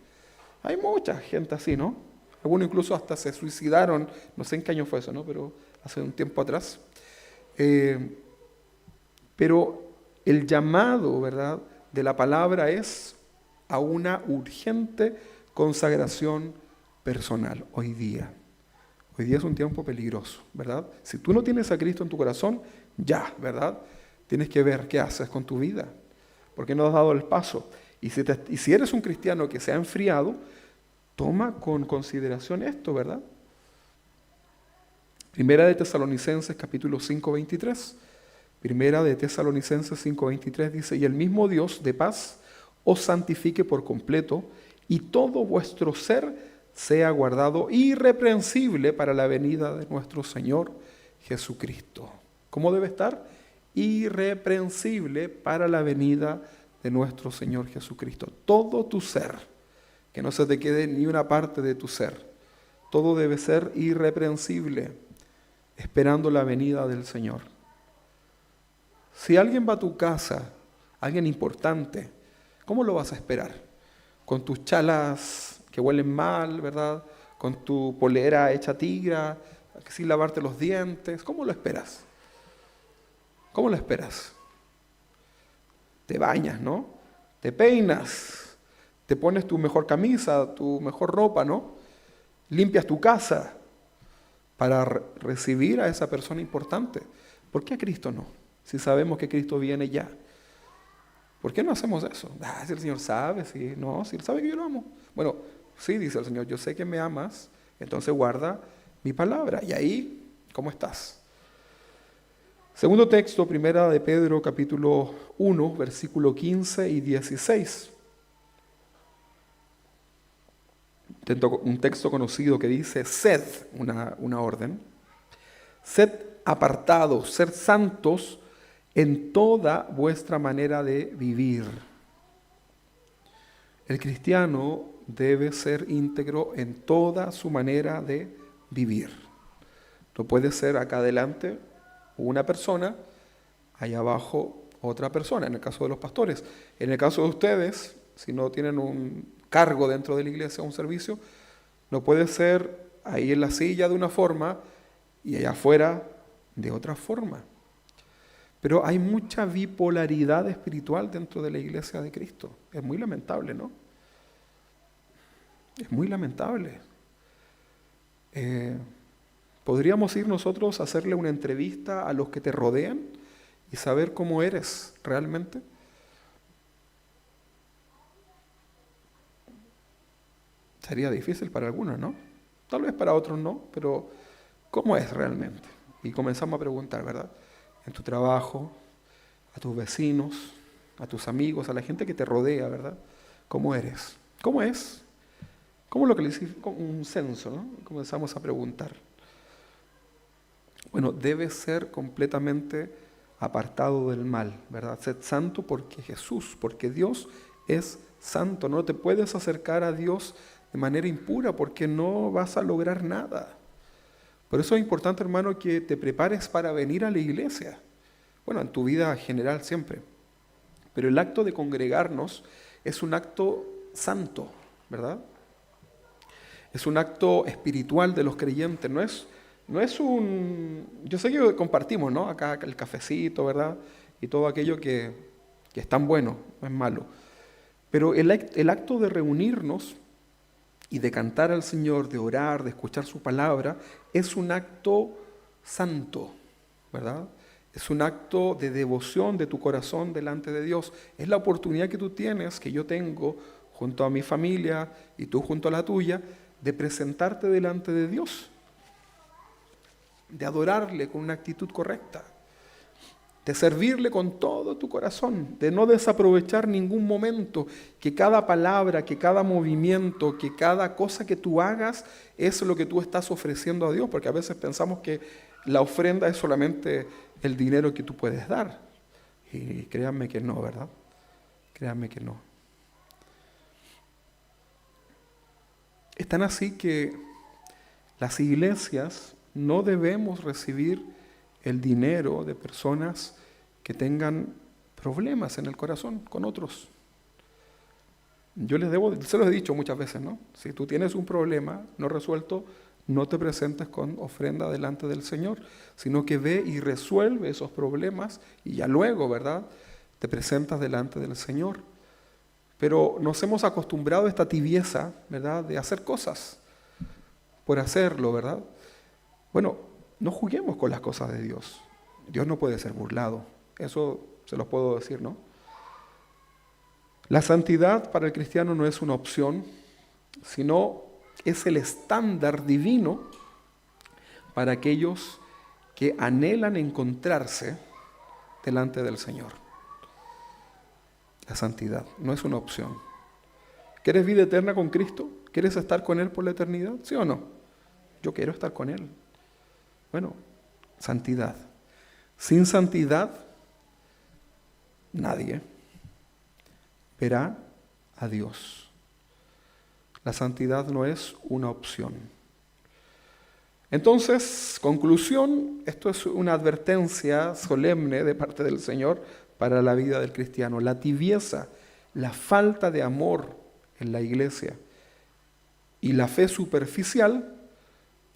S1: Hay mucha gente así, ¿no? Algunos incluso hasta se suicidaron, no sé en qué año fue eso, ¿no? Pero hace un tiempo atrás. Pero el llamado, ¿verdad?, de la palabra es a una urgente consagración personal hoy día. Hoy día es un tiempo peligroso, ¿verdad? Si tú no tienes a Cristo en tu corazón, ya, ¿verdad? Tienes que ver qué haces con tu vida. ¿Por qué no has dado el paso? Y si eres un cristiano que se ha enfriado, toma con consideración esto, ¿verdad? Primera de Tesalonicenses capítulo 5, 23. Primera de Tesalonicenses 5:23 dice, y el mismo Dios de paz os santifique por completo, y todo vuestro ser sea guardado irreprensible para la venida de nuestro Señor Jesucristo. ¿Cómo debe estar? Irreprensible para la venida de nuestro Señor Jesucristo. Todo tu ser, que no se te quede ni una parte de tu ser, todo debe ser irreprensible, esperando la venida del Señor. Si alguien va a tu casa, alguien importante, ¿cómo lo vas a esperar? Con tus chalas que huelen mal, ¿verdad? Con tu polera hecha tigra, sin lavarte los dientes. ¿Cómo lo esperas? ¿Cómo lo esperas? Te bañas, ¿no? Te peinas, te pones tu mejor camisa, tu mejor ropa, ¿no? Limpias tu casa para recibir a esa persona importante. ¿Por qué a Cristo no? Si sabemos que Cristo viene ya. ¿Por qué no hacemos eso? Si el Señor sabe, si Él sabe que yo lo amo. Bueno, sí, dice el Señor, yo sé que me amas, entonces guarda mi palabra. Y ahí, ¿cómo estás? Segundo texto, primera de Pedro, capítulo 1, versículo 15 y 16. Un texto conocido que dice, sed, una orden, sed apartados, ser santos en toda vuestra manera de vivir. El cristiano debe ser íntegro en toda su manera de vivir. No puede ser acá adelante una persona, allá abajo otra persona, en el caso de los pastores. En el caso de ustedes, si no tienen un cargo dentro de la iglesia, un servicio, no puede ser ahí en la silla de una forma y allá afuera de otra forma. Pero hay mucha bipolaridad espiritual dentro de la iglesia de Cristo. Es muy lamentable, ¿no? Es muy lamentable. ¿Podríamos ir nosotros a hacerle una entrevista a los que te rodean y saber cómo eres realmente? Sería difícil para algunos, ¿no? Tal vez para otros no, pero ¿cómo es realmente? Y comenzamos a preguntar, ¿verdad? En tu trabajo, a tus vecinos, a tus amigos, a la gente que te rodea, ¿verdad? ¿Cómo eres? ¿Cómo es? ¿Cómo lo que le hicimos? Un censo, ¿no? Comenzamos a preguntar. Bueno, debe ser completamente apartado del mal, ¿verdad? Sed santo porque Jesús, porque Dios es santo. No te puedes acercar a Dios de manera impura porque no vas a lograr nada. Por eso es importante, hermano, que te prepares para venir a la iglesia. Bueno, en tu vida general siempre. Pero el acto de congregarnos es un acto santo, ¿verdad? Es un acto espiritual de los creyentes. No es un... Yo sé que compartimos, ¿no? Acá el cafecito, ¿verdad? Y todo aquello que es tan bueno, no es malo. Pero el acto de reunirnos y de cantar al Señor, de orar, de escuchar su palabra, es un acto santo, ¿verdad? Es un acto de devoción de tu corazón delante de Dios. Es la oportunidad que tú tienes, que yo tengo, junto a mi familia y tú junto a la tuya, de presentarte delante de Dios, de adorarle con una actitud correcta, de servirle con todo tu corazón, de no desaprovechar ningún momento, que cada palabra, que cada movimiento, que cada cosa que tú hagas es lo que tú estás ofreciendo a Dios, porque a veces pensamos que la ofrenda es solamente el dinero que tú puedes dar. Y créanme que no, ¿verdad? Créanme que no. Es tan así que las iglesias no debemos recibir el dinero de personas que tengan problemas en el corazón con otros. Se los he dicho muchas veces, ¿no? Si tú tienes un problema no resuelto, no te presentes con ofrenda delante del Señor, sino que ve y resuelve esos problemas y ya luego, ¿verdad?, te presentas delante del Señor. Pero nos hemos acostumbrado a esta tibieza, ¿verdad?, de hacer cosas por hacerlo, ¿verdad? Bueno, no juguemos con las cosas de Dios. Dios no puede ser burlado. Eso se los puedo decir, ¿no? La santidad para el cristiano no es una opción, sino es el estándar divino para aquellos que anhelan encontrarse delante del Señor. La santidad no es una opción. ¿Quieres vida eterna con Cristo? ¿Quieres estar con Él por la eternidad? ¿Sí o no? Yo quiero estar con Él. Bueno, santidad. Sin santidad, nadie verá a Dios. La santidad no es una opción. Entonces, conclusión, esto es una advertencia solemne de parte del Señor para la vida del cristiano. La tibieza, la falta de amor en la iglesia y la fe superficial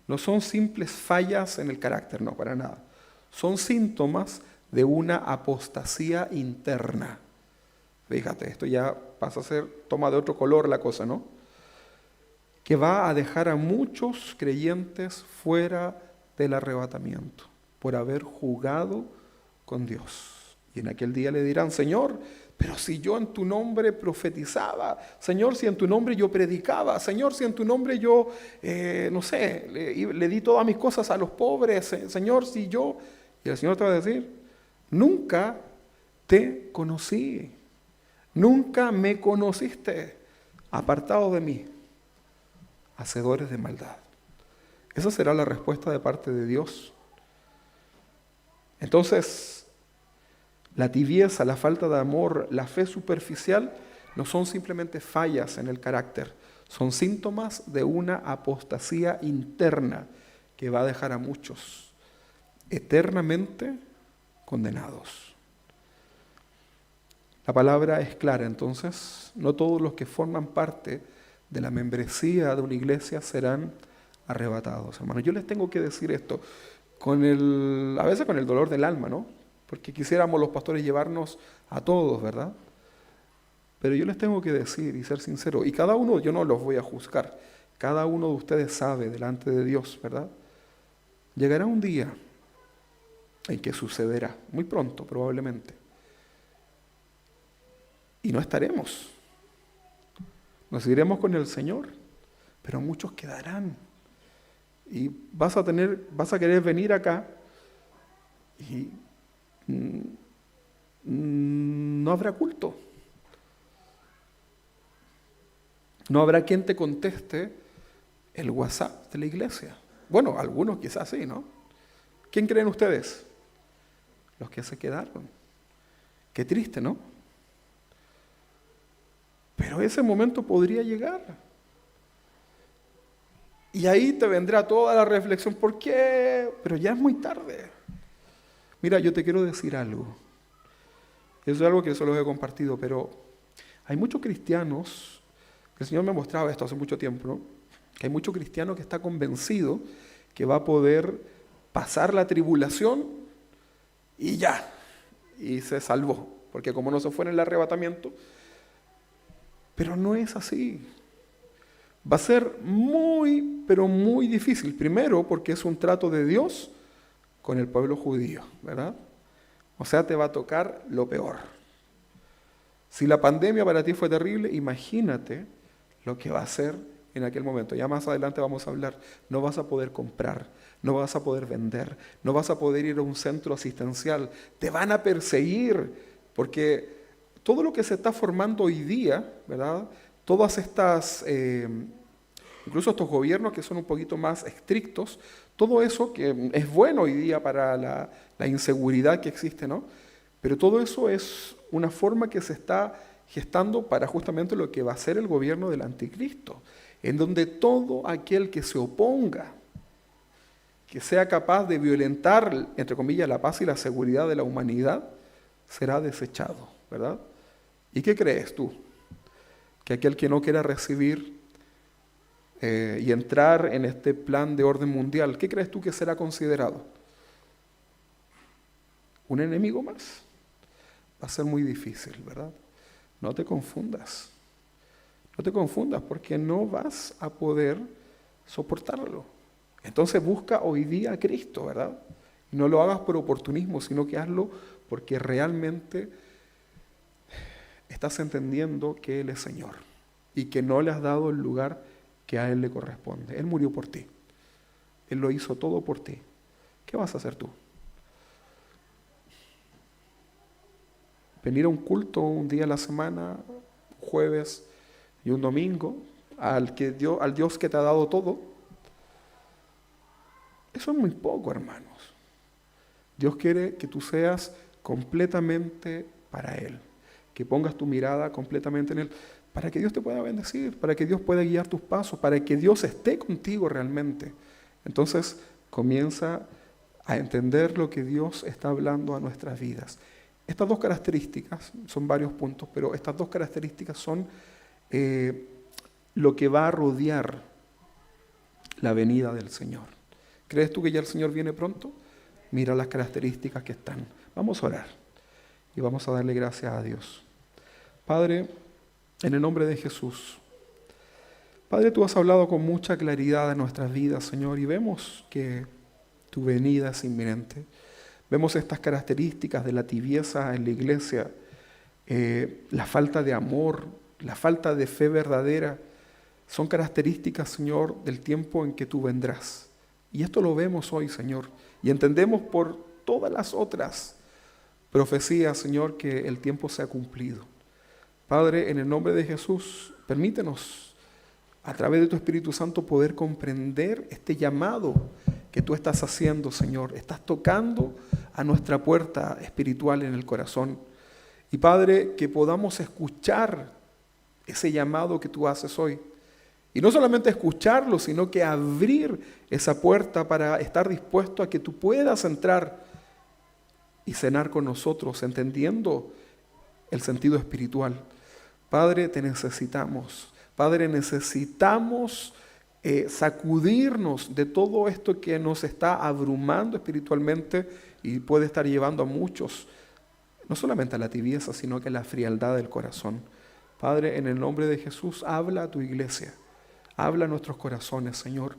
S1: no son simples fallas en el carácter, no, para nada. Son síntomas de una apostasía interna. Fíjate, esto ya pasa a ser, toma de otro color la cosa, ¿no? Que va a dejar a muchos creyentes fuera del arrebatamiento por haber jugado con Dios. Y en aquel día le dirán: Señor, pero si yo en tu nombre profetizaba, Señor, si en tu nombre yo predicaba, Señor, si en tu nombre yo, no sé, le di todas mis cosas a los pobres, Señor, si yo... Y el Señor te va a decir: nunca te conocí, nunca me conociste, apartado de mí, hacedores de maldad. Esa será la respuesta de parte de Dios. Entonces, la tibieza, la falta de amor, la fe superficial no son simplemente fallas en el carácter, son síntomas de una apostasía interna que va a dejar a muchos eternamente condenados. La palabra es clara, entonces, no todos los que forman parte de la membresía de una iglesia serán arrebatados, hermanos. Yo les tengo que decir esto, a veces con el dolor del alma, ¿no? Porque quisiéramos los pastores llevarnos a todos, ¿verdad? Pero yo les tengo que decir y ser sincero, y cada uno, yo no los voy a juzgar, cada uno de ustedes sabe delante de Dios, ¿verdad? Llegará un día en que sucederá, muy pronto probablemente, y no estaremos. Nos iremos con el Señor, pero muchos quedarán. Y vas a querer venir acá y no habrá culto. No habrá quien te conteste el WhatsApp de la iglesia. Bueno, algunos quizás sí, ¿no? ¿Quién creen ustedes? Los que se quedaron. Qué triste, ¿no? Pero ese momento podría llegar. Y ahí te vendrá toda la reflexión. ¿Por qué? Pero ya es muy tarde. Mira, yo te quiero decir algo. Eso es algo que yo se los he compartido, pero hay muchos cristianos, el Señor me mostraba esto hace mucho tiempo, ¿no? Que hay muchos cristianos que está convencido que va a poder pasar la tribulación y ya, y se salvó, porque como no se fue en el arrebatamiento, pero no es así. Va a ser muy, pero muy difícil. Primero, porque es un trato de Dios con el pueblo judío, ¿verdad? O sea, te va a tocar lo peor. Si la pandemia para ti fue terrible, imagínate lo que va a ser en aquel momento. Ya más adelante vamos a hablar. No vas a poder comprar, no vas a poder vender, no vas a poder ir a un centro asistencial. Te van a perseguir, porque todo lo que se está formando hoy día, ¿verdad? Todas estas, incluso estos gobiernos que son un poquito más estrictos, todo eso que es bueno hoy día para la inseguridad que existe, ¿no? Pero todo eso es una forma que se está gestando para justamente lo que va a ser el gobierno del anticristo, en donde todo aquel que se oponga, que sea capaz de violentar, entre comillas, la paz y la seguridad de la humanidad, será desechado, ¿verdad? ¿Y qué crees tú? que aquel que no quiera recibir y entrar en este plan de orden mundial, ¿qué crees tú que será considerado? ¿Un enemigo más? Va a ser muy difícil, ¿verdad? No te confundas. No te confundas porque no vas a poder soportarlo. Entonces busca hoy día a Cristo, ¿verdad? Y no lo hagas por oportunismo, sino que hazlo porque realmente estás entendiendo que Él es Señor y que no le has dado el lugar que a Él le corresponde. Él murió por ti. Él lo hizo todo por ti. ¿Qué vas a hacer tú? Venir a un culto un día a la semana, jueves y un domingo, al Dios que te ha dado todo. Eso es muy poco, hermanos. Dios quiere que tú seas completamente para Él, que pongas tu mirada completamente en Él, para que Dios te pueda bendecir, para que Dios pueda guiar tus pasos, para que Dios esté contigo realmente. Entonces comienza a entender lo que Dios está hablando a nuestras vidas. Estas dos características, son varios puntos, pero estas dos características son lo que va a rodear la venida del Señor. ¿Crees tú que ya el Señor viene pronto? Mira las características que están. Vamos a orar y vamos a darle gracias a Dios. Padre, en el nombre de Jesús. Padre, tú has hablado con mucha claridad en nuestras vidas, Señor, y vemos que tu venida es inminente. Vemos estas características de la tibieza en la iglesia, la falta de amor, la falta de fe verdadera. Son características, Señor, del tiempo en que tú vendrás. Y esto lo vemos hoy, Señor, y entendemos por todas las otras profecías, Señor, que el tiempo se ha cumplido. Padre, en el nombre de Jesús, permítenos, a través de tu Espíritu Santo, poder comprender este llamado que tú estás haciendo, Señor. Estás tocando a nuestra puerta espiritual en el corazón. Y Padre, que podamos escuchar ese llamado que tú haces hoy. Y no solamente escucharlo, sino que abrir esa puerta para estar dispuesto a que tú puedas entrar y cenar con nosotros, entendiendo el sentido espiritual. Padre, te necesitamos. Padre, necesitamos sacudirnos de todo esto que nos está abrumando espiritualmente y puede estar llevando a muchos, no solamente a la tibieza, sino que a la frialdad del corazón. Padre, en el nombre de Jesús, habla a tu iglesia. Habla a nuestros corazones, Señor.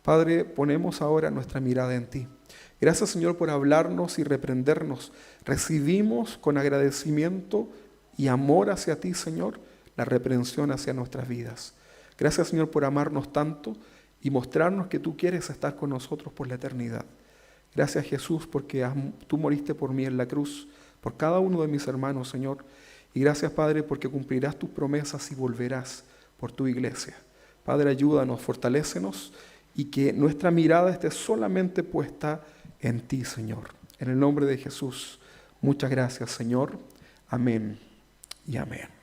S1: Padre, ponemos ahora nuestra mirada en ti. Gracias, Señor, por hablarnos y reprendernos. Recibimos con agradecimiento y amor hacia ti, Señor, la reprensión hacia nuestras vidas. Gracias, Señor, por amarnos tanto y mostrarnos que tú quieres estar con nosotros por la eternidad. Gracias, Jesús, porque tú moriste por mí en la cruz, por cada uno de mis hermanos, Señor. Y gracias, Padre, porque cumplirás tus promesas y volverás por tu iglesia. Padre, ayúdanos, fortalécenos y que nuestra mirada esté solamente puesta en ti, Señor. En el nombre de Jesús, muchas gracias, Señor. Amén y amén.